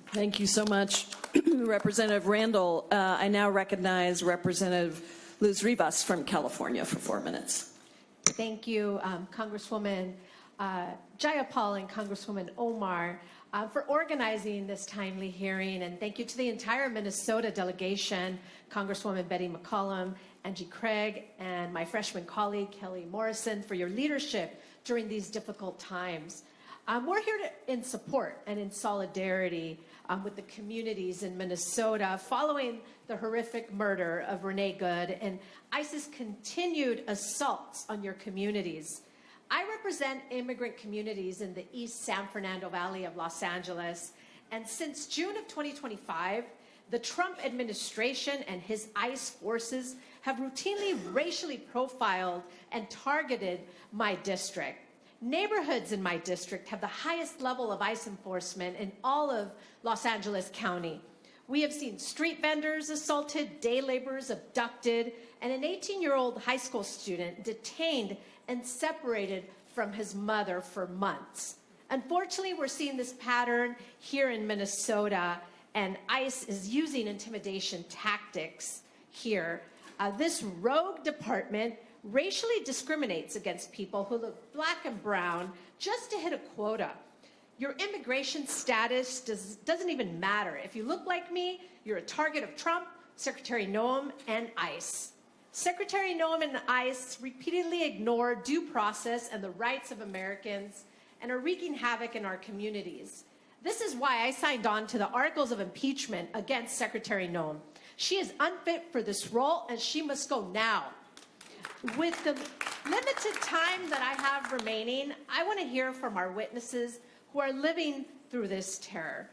Thank you so much, Representative Randall. I now recognize Representative Luz Rivas from California for 4 minutes. Thank you, Congresswoman Jayapal and Congresswoman Omar, for organizing this timely hearing. And thank you to the entire Minnesota delegation, Congresswoman Betty McCollum, Angie Craig, and my freshman colleague, Kelly Morrison, for your leadership during these difficult times. We're here in support and in solidarity with the communities in Minnesota following the horrific murder of Renee Good and ICE's continued assaults on your communities. I represent immigrant communities in the East San Fernando Valley of Los Angeles, and since June of 2025, the Trump administration and his ICE forces have routinely racially profiled and targeted my district. Neighborhoods in my district have the highest level of ICE enforcement in all of Los Angeles County. We have seen street vendors assaulted, day laborers abducted, and an 18-year-old high school student detained and separated from his mother for months. Unfortunately, we're seeing this pattern here in Minnesota, and ICE is using intimidation tactics here. This rogue department racially discriminates against people who look black and brown just to hit a quota. Your immigration status doesn't even matter. If you look like me, you're a target of Trump, Secretary Noem, and ICE. Secretary Noem and ICE repeatedly ignore due process and the rights of Americans and are wreaking havoc in our communities. This is why I signed on to the articles of impeachment against Secretary Noem. She is unfit for this role, and she must go now. With the limited time that I have remaining, I want to hear from our witnesses who are living through this terror.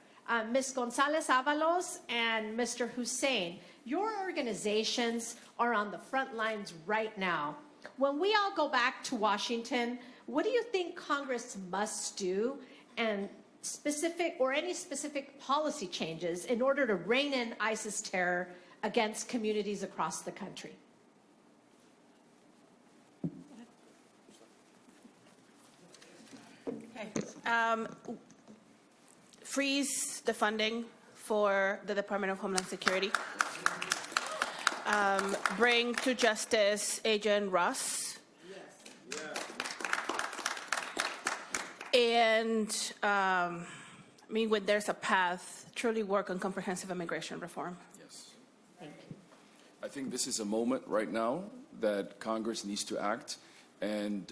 Ms. Gonzalez-Avalos and Mr. Hussein, your organizations are on the front lines right now. When we all go back to Washington, what do you think Congress must do, and any specific policy changes in order to rein in ISIS terror against communities across the country? Freeze the funding for the Department of Homeland Security. bring to justice Agent Ross. And when there's a path, truly work on comprehensive immigration reform. Yes. I think this is a moment right now that Congress needs to act. And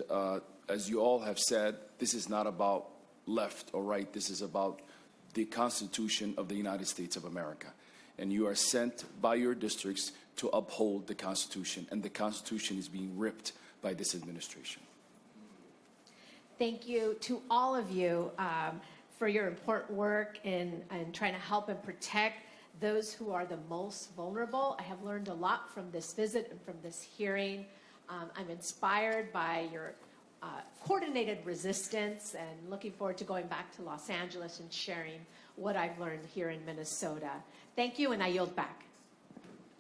as you all have said, this is not about left or right. This is about the Constitution of the United States of America. And you are sent by your districts to uphold the Constitution. And the Constitution is being ripped by this administration. Thank you to all of you for your important work in trying to help and protect those who are the most vulnerable. I have learned a lot from this visit and from this hearing. I'm inspired by your coordinated resistance and looking forward to going back to Los Angeles and sharing what I've learned here in Minnesota. Thank you, and I yield back.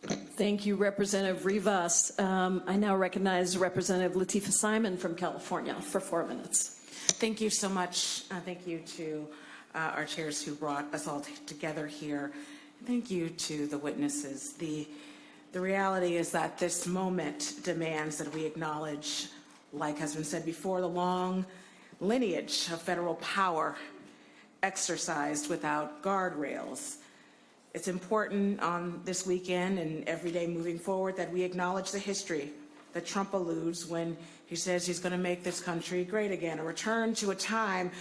Thank you, Representative Rivas. I now recognize Representative Latifah Simon from California for 4 minutes. Thank you so much. Thank you to our chairs who brought us all together here. Thank you to the witnesses. The reality is that this moment demands that we acknowledge, like has been said before, the long lineage of federal power exercised without guardrails. It's important on this weekend and every day moving forward that we acknowledge the history that Trump alludes when he says he's going to make this country great again, a return to a time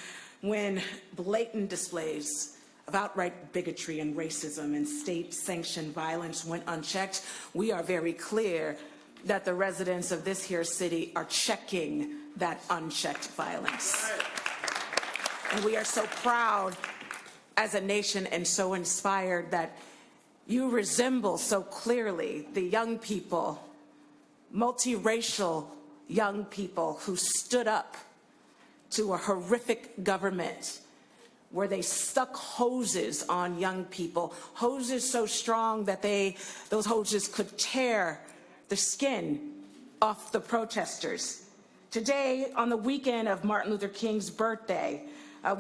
when blatant displays of outright bigotry and racism and state-sanctioned violence went unchecked. We are very clear that the residents of this here city are checking that unchecked violence. And we are so proud as a nation and so inspired that you resemble so clearly the young people, multiracial young people who stood up to a horrific government where they stuck hoses on young people, hoses so strong that those hoses could tear the skin off the protesters. Today, on the weekend of Martin Luther King's birthday,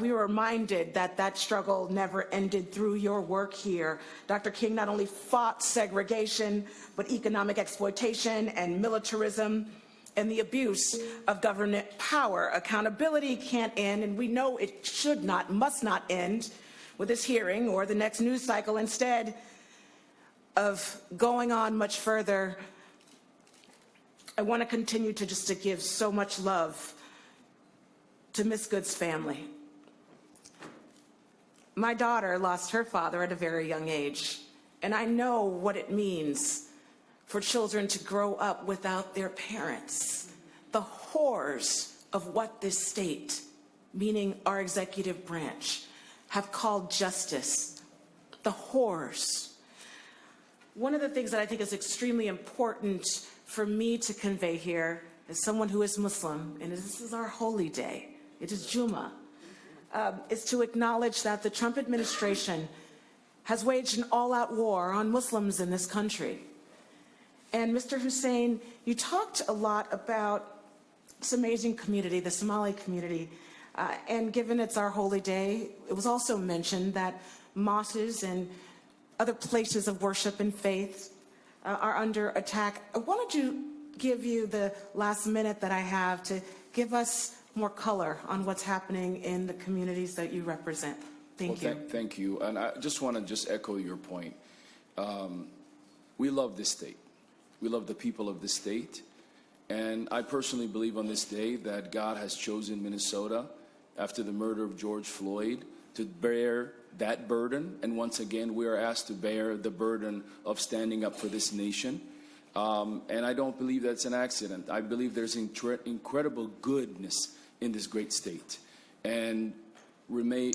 we were reminded that that struggle never ended through your work here. Dr. King not only fought segregation, but economic exploitation and militarism and the abuse of government power. Accountability can't end, and we know it should not, must not end with this hearing or the next news cycle. Instead of going on much further, I want to continue to give so much love to Miss Good's family. My daughter lost her father at a very young age, and I know what it means for children to grow up without their parents. The horrors of what this state, meaning our executive branch, have called justice. The horrors. One of the things that I think is extremely important for me to convey here as someone who is Muslim, and this is our holy day, it is Jummah, is to acknowledge that the Trump administration has waged an all-out war on Muslims in this country. And Mr. Hussein, you talked a lot about this amazing community, the Somali community, and given it's our holy day, it was also mentioned that mosques and other places of worship and faith are under attack. I wanted to give you the last minute that I have to give us more color on what's happening in the communities that you represent. Thank you. Thank you. And I just want to echo your point. We love this state. We love the people of this state. And I personally believe on this day that God has chosen Minnesota after the murder of George Floyd to bear that burden. And once again, we are asked to bear the burden of standing up for this nation. And I don't believe that's an accident. I believe there's incredible goodness in this great state. And Renee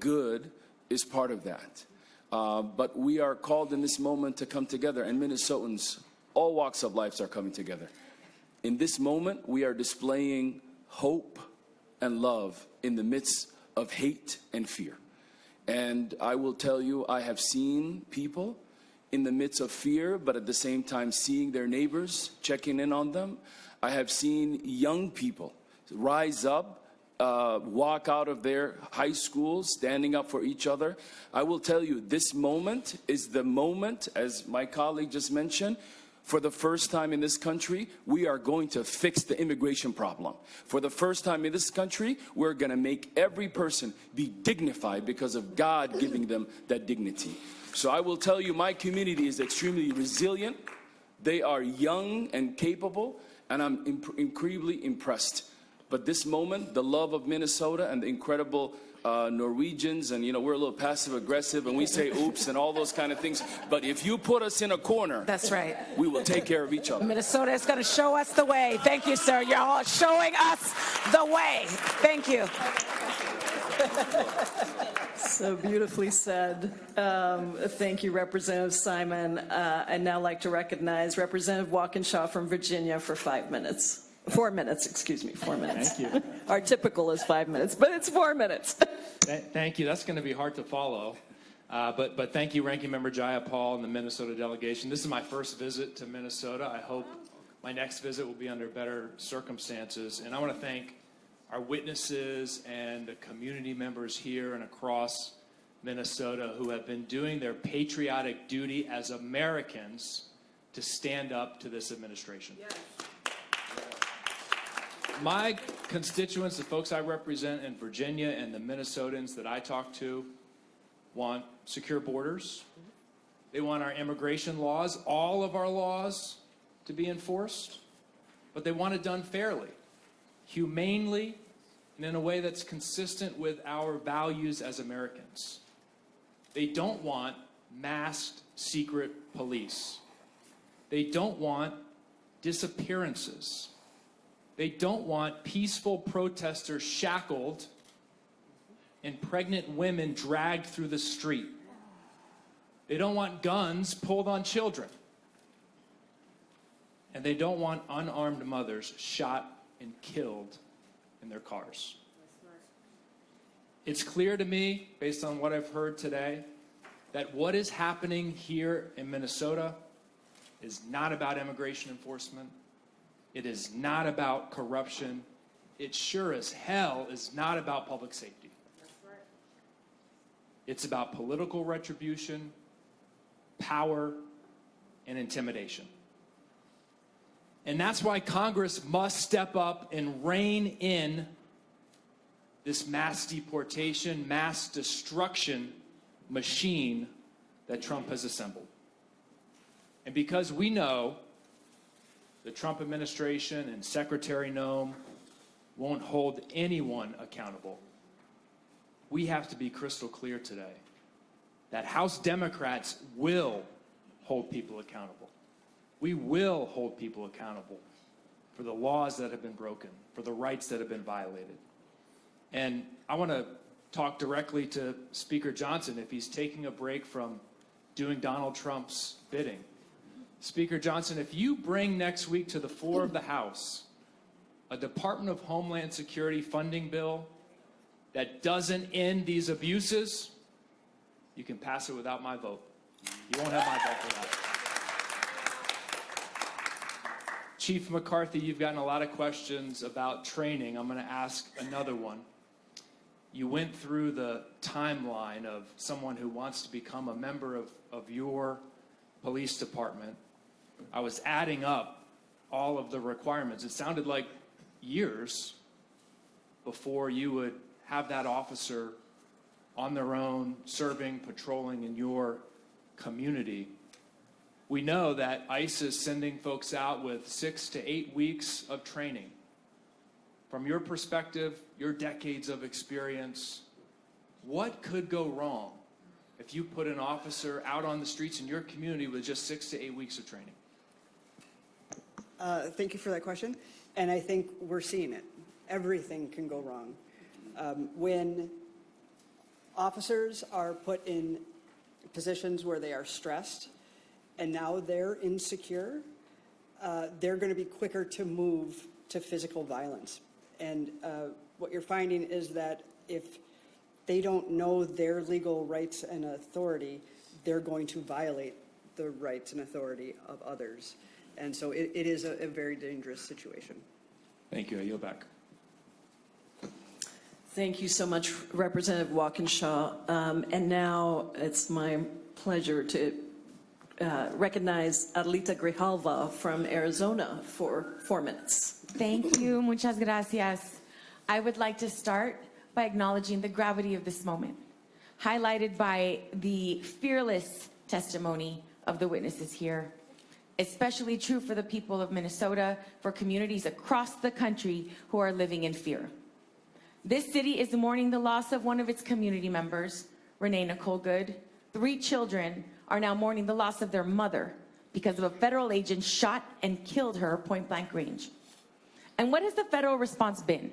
Good is part of that. But we are called in this moment to come together, and Minnesotans, all walks of life, are coming together. In this moment, we are displaying hope and love in the midst of hate and fear. And I will tell you, I have seen people in the midst of fear, but at the same time seeing their neighbors, checking in on them. I have seen young people rise up walk out of their high schools standing up for each other. I will tell you, this moment is the moment, as my colleague just mentioned, for the first time in this country, we are going to fix the immigration problem. For the first time in this country, we're going to make every person be dignified because of God giving them that dignity. So I will tell you, my community is extremely resilient. They are young and capable, and I'm incredibly impressed. But this moment, the love of Minnesota and the incredible Norwegians, and we're a little passive aggressive and we say oops and all those kind of things. But if you put us in a corner, That's right. we will take care of each other. Minnesota is going to show us the way. Thank you, sir. You're all showing us the way. Thank you. So beautifully said. Thank you, Representative Simon. I'd now like to recognize Representative Walkinshaw from Virginia for 5 minutes. 4 minutes, excuse me, 4 minutes. Thank you. Our typical is 5 minutes, but it's 4 minutes. Thank you. That's going to be hard to follow. But thank you, Ranking Member Jayapal and the Minnesota delegation. This is my first visit to Minnesota. I hope my next visit will be under better circumstances. And I want to thank our witnesses and the community members here and across Minnesota who have been doing their patriotic duty as Americans to stand up to this administration. Yes. My constituents, the folks I represent in Virginia and the Minnesotans that I talk to, want secure borders. They want our immigration laws, all of our laws, to be enforced. But they want it done fairly, humanely, and in a way that's consistent with our values as Americans. They don't want masked secret police. They don't want disappearances. They don't want peaceful protesters shackled and pregnant women dragged through the street. They don't want guns pulled on children. And they don't want unarmed mothers shot and killed in their cars. It's clear to me, based on what I've heard today, that what is happening here in Minnesota is not about immigration enforcement. It is not about corruption. It sure as hell is not about public safety. That's right. It's about political retribution, power, and intimidation. And that's why Congress must step up and rein in this mass deportation, mass destruction machine that Trump has assembled. And because we know the Trump administration and Secretary Noem won't hold anyone accountable, we have to be crystal clear today that House Democrats will hold people accountable. We will hold people accountable for the laws that have been broken, for the rights that have been violated. And I want to talk directly to Speaker Johnson if he's taking a break from doing Donald Trump's bidding. Speaker Johnson, if you bring next week to the floor of the House a Department of Homeland Security funding bill that doesn't end these abuses, you can pass it without my vote. You won't have my vote for that. Chief McCarthy, you've gotten a lot of questions about training. I'm going to ask another one. You went through the timeline of someone who wants to become a member of your police department. I was adding up all of the requirements. It sounded like years before you would have that officer on their own, serving, patrolling in your community. We know that ICE is sending folks out with 6 to 8 weeks of training. From your perspective, your decades of experience, what could go wrong if you put an officer out on the streets in your community with just 6 to 8 weeks of training? Thank you for that question. And I think we're seeing it. Everything can go wrong. When officers are put in positions where they are stressed and now they're insecure, they're going to be quicker to move to physical violence. And what you're finding is that if they don't know their legal rights and authority, they're going to violate the rights and authority of others. And so it is a very dangerous situation. Thank you. I yield back. Thank you so much, Representative Walkinshaw. And now it's my pleasure to recognize Adelita Grijalva from Arizona for 4 minutes. Thank you. Muchas gracias. I would like to start by acknowledging the gravity of this moment, highlighted by the fearless testimony of the witnesses here. Especially true for the people of Minnesota, for communities across the country who are living in fear. This city is mourning the loss of one of its community members, Renee Nicole Good. 3 children are now mourning the loss of their mother because of a federal agent shot and killed her point blank range. And what has the federal response been?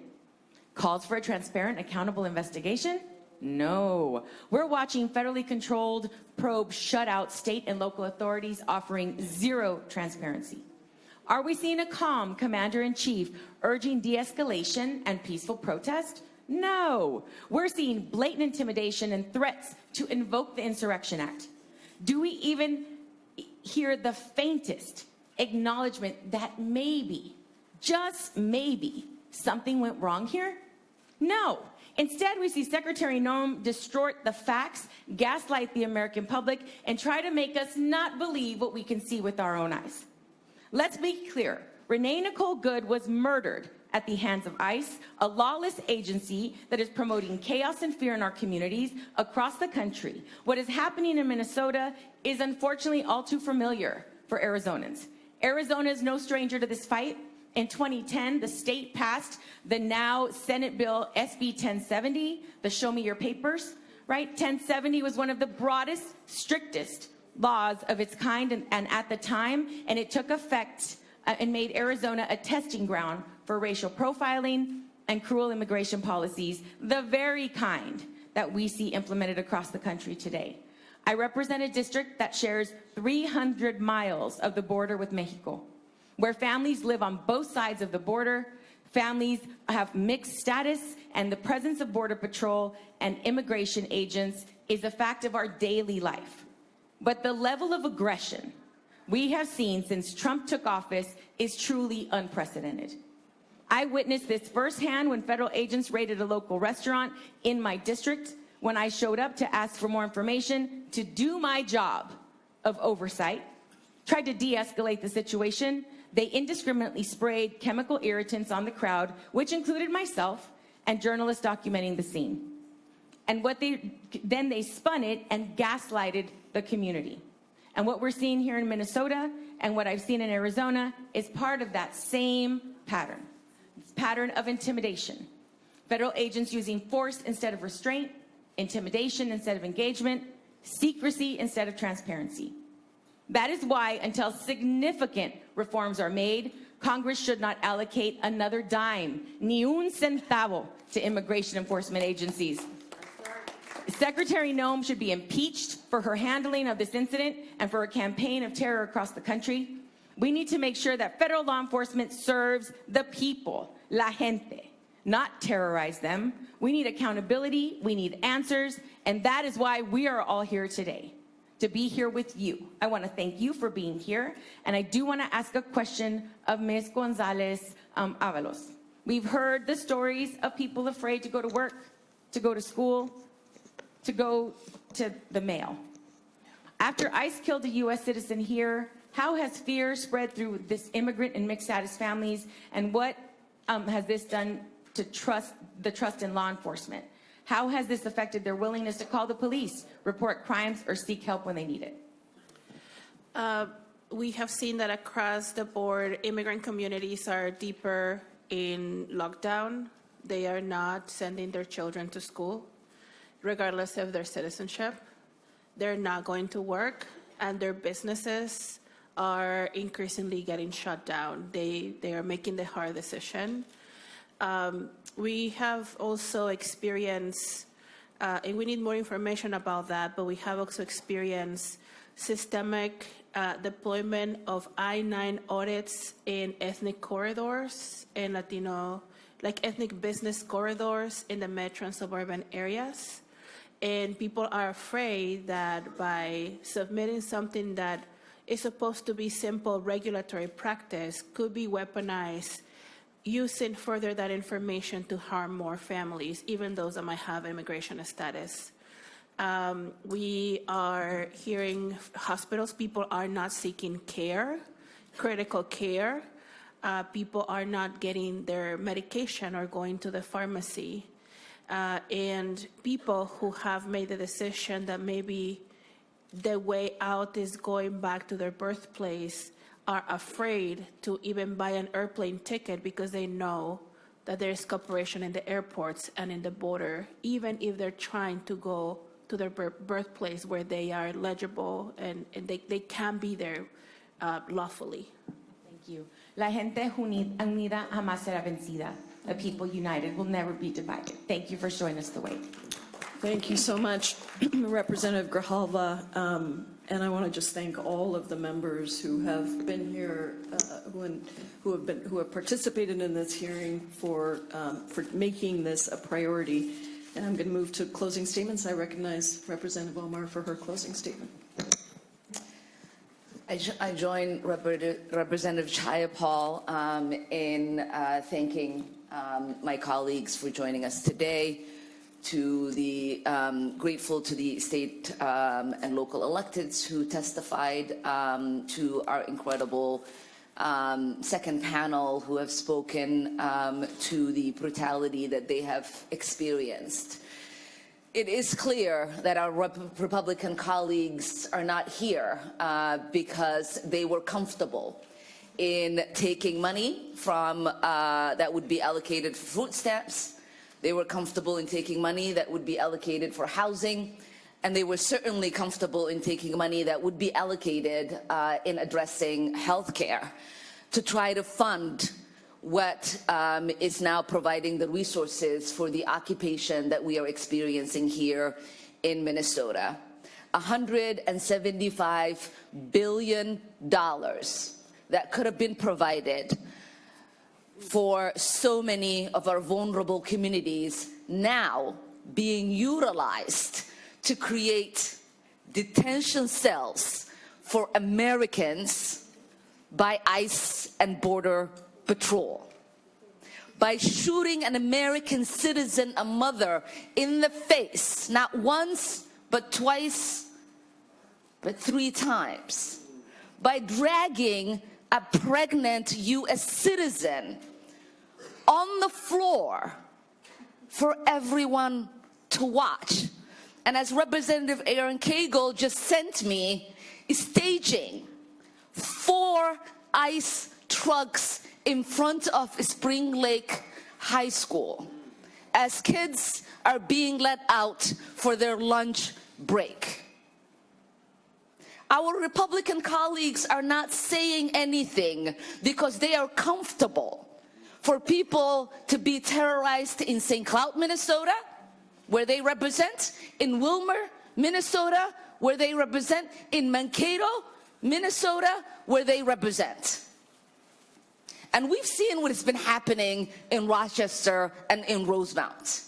Calls for a transparent, accountable investigation? No. We're watching federally controlled probe shut out state and local authorities offering zero transparency. Are we seeing a calm commander-in-chief urging de-escalation and peaceful protest? No. We're seeing blatant intimidation and threats to invoke the Insurrection Act. Do we even hear the faintest acknowledgement that maybe, just maybe, something went wrong here? No. Instead, we see Secretary Noem distort the facts, gaslight the American public, and try to make us not believe what we can see with our own eyes. Let's be clear. Renee Nicole Good was murdered at the hands of ICE, a lawless agency that is promoting chaos and fear in our communities across the country. What is happening in Minnesota is unfortunately all too familiar for Arizonans. Arizona is no stranger to this fight. In 2010, the state passed the now Senate bill SB 1070, the Show Me Your Papers, right? 1070 was one of the broadest, strictest laws of its kind and at the time, and it took effect and made Arizona a testing ground for racial profiling and cruel immigration policies, the very kind that we see implemented across the country today. I represent a district that shares 300 miles of the border with Mexico, where families live on both sides of the border, families have mixed status, and the presence of Border Patrol and immigration agents is a fact of our daily life. But the level of aggression we have seen since Trump took office is truly unprecedented. I witnessed this firsthand when federal agents raided a local restaurant in my district when I showed up to ask for more information to do my job of oversight, tried to de-escalate the situation. They indiscriminately sprayed chemical irritants on the crowd, which included myself and journalists documenting the scene. And then they spun it and gaslighted the community. And what we're seeing here in Minnesota and what I've seen in Arizona is part of that same pattern. This pattern of intimidation. Federal agents using force instead of restraint, intimidation instead of engagement, secrecy instead of transparency. That is why, until significant reforms are made, Congress should not allocate another dime, ni un centavo, to immigration enforcement agencies. Secretary Noem should be impeached for her handling of this incident and for a campaign of terror across the country. We need to make sure that federal law enforcement serves the people, la gente, not terrorize them. We need accountability, we need answers, and that is why we are all here today, to be here with you. I want to thank you for being here, and I do want to ask a question of Ms. Gonzalez Avalos. We've heard the stories of people afraid to go to work, to go to school, to go to the mail. After ICE killed a U.S. citizen here, how has fear spread through this immigrant and mixed status families, and what has this done to the trust in law enforcement? How has this affected their willingness to call the police, report crimes, or seek help when they need it? We have seen that across the board, immigrant communities are deeper in lockdown. They are not sending their children to school, regardless of their citizenship. They're not going to work, and their businesses are increasingly getting shut down. They are making the hard decision. We have also experienced, and we need more information about that, but we have also experienced systemic deployment of I-9 audits in ethnic corridors in Latino, like ethnic business corridors in the metro and suburban areas. And people are afraid that by submitting something that is supposed to be simple regulatory practice could be weaponized using further that information to harm more families, even those that might have immigration status. We are hearing hospitals, people are not seeking care, critical care. People are not getting their medication or going to the pharmacy. And people who have made the decision that maybe the way out is going back to their birthplace are afraid to even buy an airplane ticket because they know that there is cooperation in the airports and in the border, even if they're trying to go to their birthplace where they are legible and they can be there lawfully. Thank you. La gente unida jamás será vencida. The people united will never be divided. Thank you for showing us the way. Thank you so much, Representative Grijalva. And I want to just thank all of the members who have been here, who have participated in this hearing for making this a priority. And I'm going to move to closing statements. I recognize Representative Omar for her closing statement. I join Representative Jayapal in thanking my colleagues for joining us today. Grateful to the state and local electeds who testified, to our incredible second panel who have spoken to the brutality that they have experienced. It is clear that our Republican colleagues are not here because they were comfortable in taking money from that would be allocated for food stamps. They were comfortable in taking money that would be allocated for housing, and they were certainly comfortable in taking money that would be allocated in addressing health care to try to fund what is now providing the resources for the occupation that we are experiencing here in Minnesota. $175 billion that could have been provided for so many of our vulnerable communities now being utilized to create detention cells for Americans by ICE and Border Patrol. By shooting an American citizen, a mother, in the face, not once, but twice, but 3 times. By dragging a pregnant U.S. citizen on the floor for everyone to watch. And as Representative Aaron Cagle just sent me, is staging 4 ICE trucks in front of Spring Lake High School as kids are being let out for their lunch break. Our Republican colleagues are not saying anything because they are comfortable for people to be terrorized in St. Cloud, Minnesota, where they represent, in Wilmer, Minnesota, where they represent, in Mankato, Minnesota, where they represent. And we've seen what has been happening in Rochester and in Rosemount.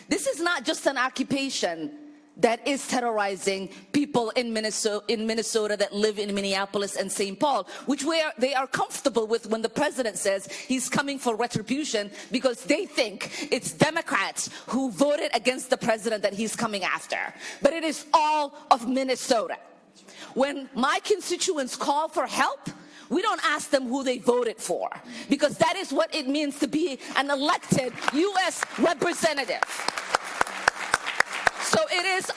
This is not just an occupation that is terrorizing people in Minnesota that live in Minneapolis and St. Paul, which they are comfortable with when the president says he's coming for retribution because they think it's Democrats who voted against the president that he's coming after. But it is all of Minnesota. When my constituents call for help, we don't ask them who they voted for, because that is what it means to be an elected U.S. representative. So it is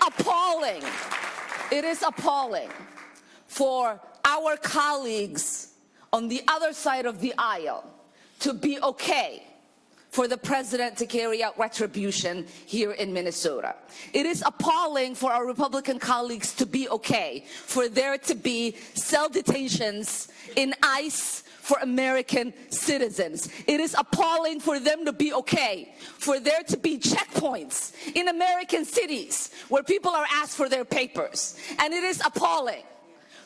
appalling for our colleagues on the other side of the aisle to be okay for the president to carry out retribution here in Minnesota. It is appalling for our Republican colleagues to be okay for there to be cell detentions in ICE for American citizens. It is appalling for them to be okay for there to be checkpoints in American cities where people are asked for their papers. And it is appalling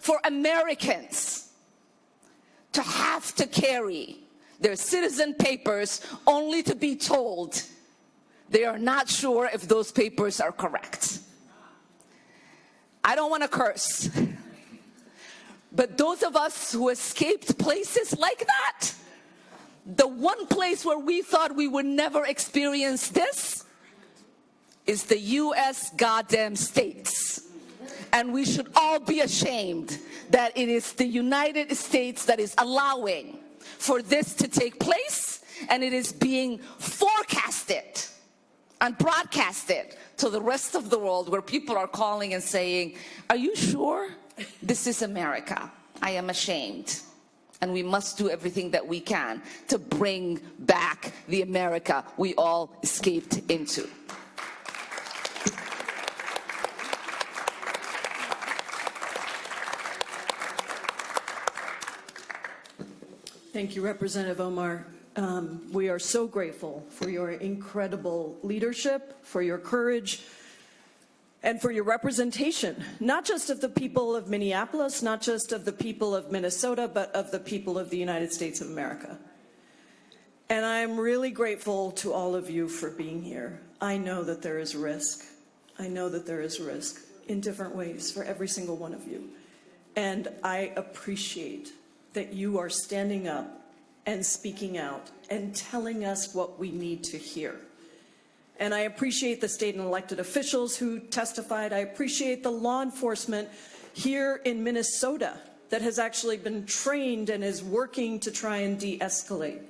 for Americans to have to carry their citizen papers only to be told they are not sure if those papers are correct. I don't want to curse, but those of us who escaped places like that the one place where we thought we would never experience this is the U.S. goddamn States. And we should all be ashamed that it is the United States that is allowing for this to take place, and it is being forecasted and broadcasted to the rest of the world, where people are calling and saying, are you sure this is America? I am ashamed. And we must do everything that we can to bring back the America we all escaped into. Thank you, Representative Omar. We are so grateful for your incredible leadership, for your courage, and for your representation, not just of the people of Minneapolis, not just of the people of Minnesota, but of the people of the United States of America. And I'm really grateful to all of you for being here. I know that there is risk. I know that there is risk in different ways for every single one of you. And I appreciate that you are standing up and speaking out and telling us what we need to hear. And I appreciate the state and elected officials who testified. I appreciate the law enforcement here in Minnesota that has actually been trained and is working to try and de-escalate.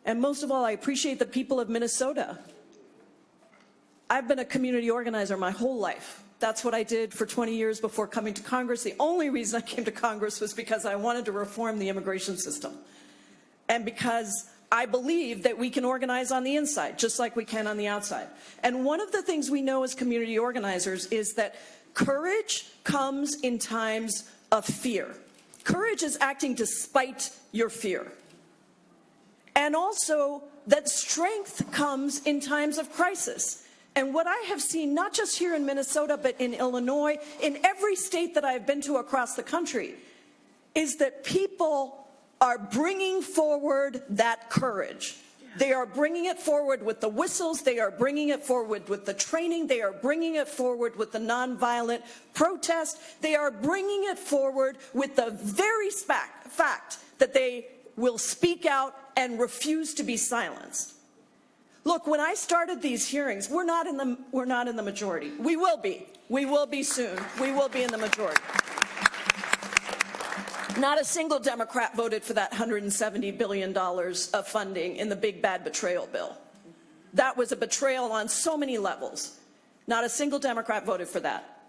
And most of all, I appreciate the people of Minnesota. I've been a community organizer my whole life. That's what I did for 20 years before coming to Congress. The only reason I came to Congress was because I wanted to reform the immigration system. And because I believe that we can organize on the inside, just like we can on the outside. And one of the things we know as community organizers is that courage comes in times of fear. Courage is acting despite your fear. And also that strength comes in times of crisis. And what I have seen, not just here in Minnesota, but in Illinois, in every state that I've been to across the country, is that people are bringing forward that courage. They are bringing it forward with the whistles. They are bringing it forward with the training. They are bringing it forward with the nonviolent protest. They are bringing it forward with the very fact that they will speak out and refuse to be silenced. Look, when I started these hearings, we're not in the majority. We will be. We will be soon. We will be in the majority. Not a single Democrat voted for that $170 billion of funding in the big bad betrayal bill. That was a betrayal on so many levels. Not a single Democrat voted for that.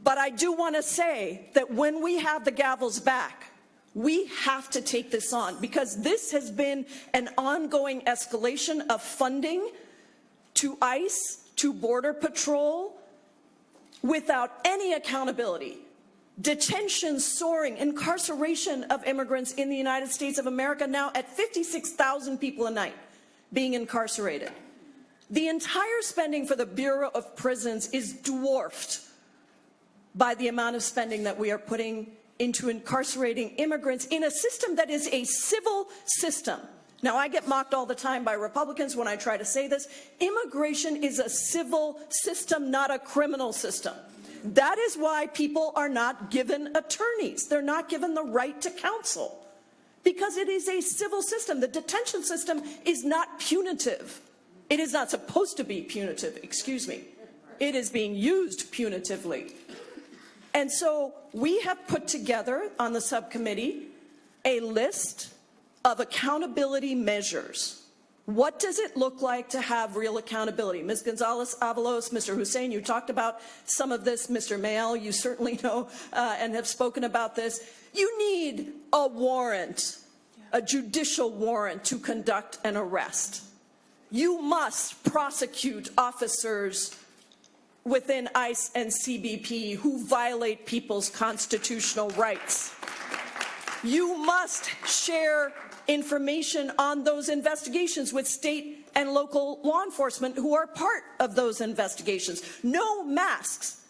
But I do want to say that when we have the gavels back, we have to take this on, because this has been an ongoing escalation of funding to ICE, to Border Patrol, without any accountability. Detention soaring, incarceration of immigrants in the United States of America now at 56,000 people a night being incarcerated. The entire spending for the Bureau of Prisons is dwarfed by the amount of spending that we are putting into incarcerating immigrants in a system that is a civil system. Now, I get mocked all the time by Republicans when I try to say this. Immigration is a civil system, not a criminal system. That is why people are not given attorneys. They're not given the right to counsel, because it is a civil system. The detention system is not punitive. It is not supposed to be punitive, excuse me. It is being used punitively. And so we have put together on the subcommittee a list of accountability measures. What does it look like to have real accountability? Ms. Gonzalez-Avalos, Mr. Hussein, you talked about some of this. Mr. Mayel, you certainly know and have spoken about this. You need a warrant, a judicial warrant to conduct an arrest. You must prosecute officers within ICE and CBP who violate people's constitutional rights. You must share information on those investigations with state and local law enforcement who are part of those investigations. No masks.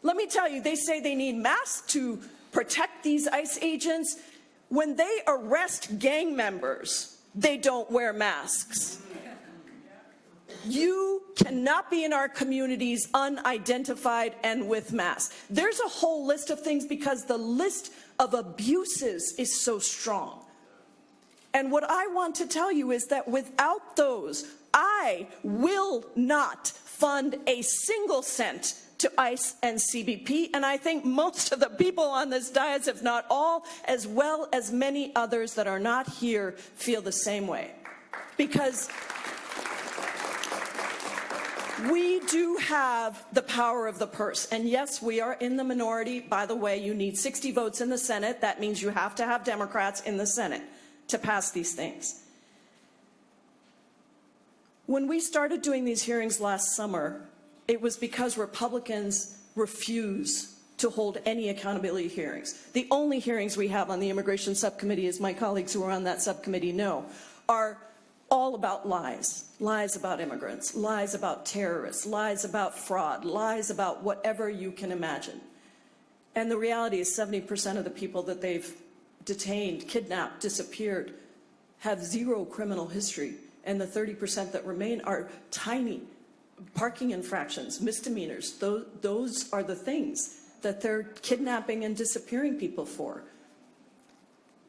Let me tell you, they say they need masks to protect these ICE agents. When they arrest gang members, they don't wear masks. You cannot be in our communities unidentified and with masks. There's a whole list of things because the list of abuses is so strong. And what I want to tell you is that without those, I will not fund a single cent to ICE and CBP, and I think most of the people on this dais, if not all, as well as many others that are not here, feel the same way. Because we do have the power of the purse, and yes, we are in the minority. By the way, you need 60 votes in the Senate. That means you have to have Democrats in the Senate to pass these things. When we started doing these hearings last summer, it was because Republicans refuse to hold any accountability hearings. The only hearings we have on the Immigration Subcommittee, as my colleagues who are on that subcommittee know, are all about lies. Lies about immigrants, lies about terrorists, lies about fraud, lies about whatever you can imagine. And the reality is 70% of the people that they've detained, kidnapped, disappeared, have zero criminal history. And the 30% that remain are tiny parking infractions, misdemeanors. Those are the things that they're kidnapping and disappearing people for.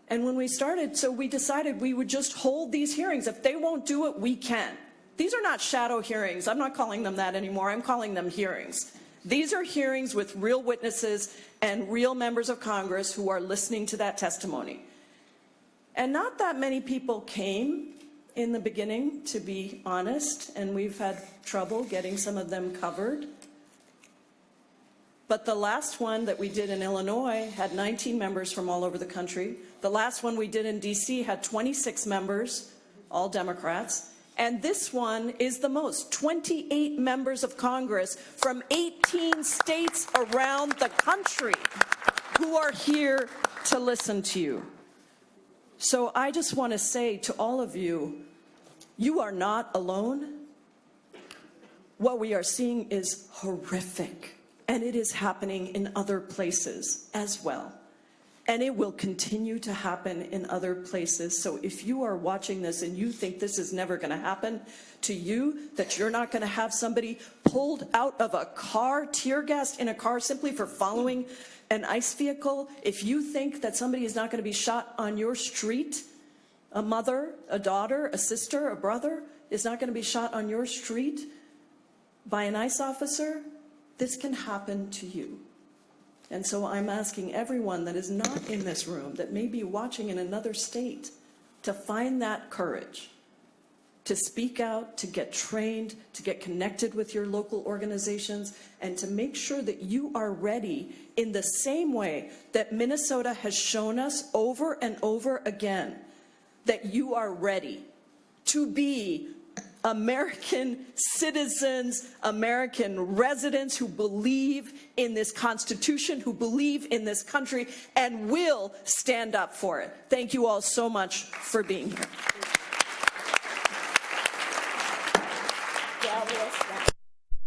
And when we started, so we decided we would just hold these hearings. If they won't do it, we can. These are not shadow hearings. I'm not calling them that anymore. I'm calling them hearings. These are hearings with real witnesses and real members of Congress who are listening to that testimony. And not that many people came in the beginning, to be honest, and we've had trouble getting some of them covered. But the last one that we did in Illinois had 19 members from all over the country. The last one we did in DC had 26 members, all Democrats. And this one is the most, 28 members of Congress from 18 states around the country who are here to listen to you. So I just want to say to all of you, you are not alone. What we are seeing is horrific, and it is happening in other places as well. And it will continue to happen in other places. So if you are watching this and you think this is never going to happen to you, that you're not going to have somebody pulled out of a car, tear gassed in a car simply for following an ICE vehicle, if you think that somebody is not going to be shot on your street, a mother, a daughter, a sister, a brother is not going to be shot on your street by an ICE officer, this can happen to you. And so I'm asking everyone that is not in this room, that may be watching in another state, to find that courage, to speak out, to get trained, to get connected with your local organizations, and to make sure that you are ready in the same way that Minnesota has shown us over and over again, that you are ready to be American citizens, American residents who believe in this Constitution, who believe in this country, and will stand up for it. Thank you all so much for being here.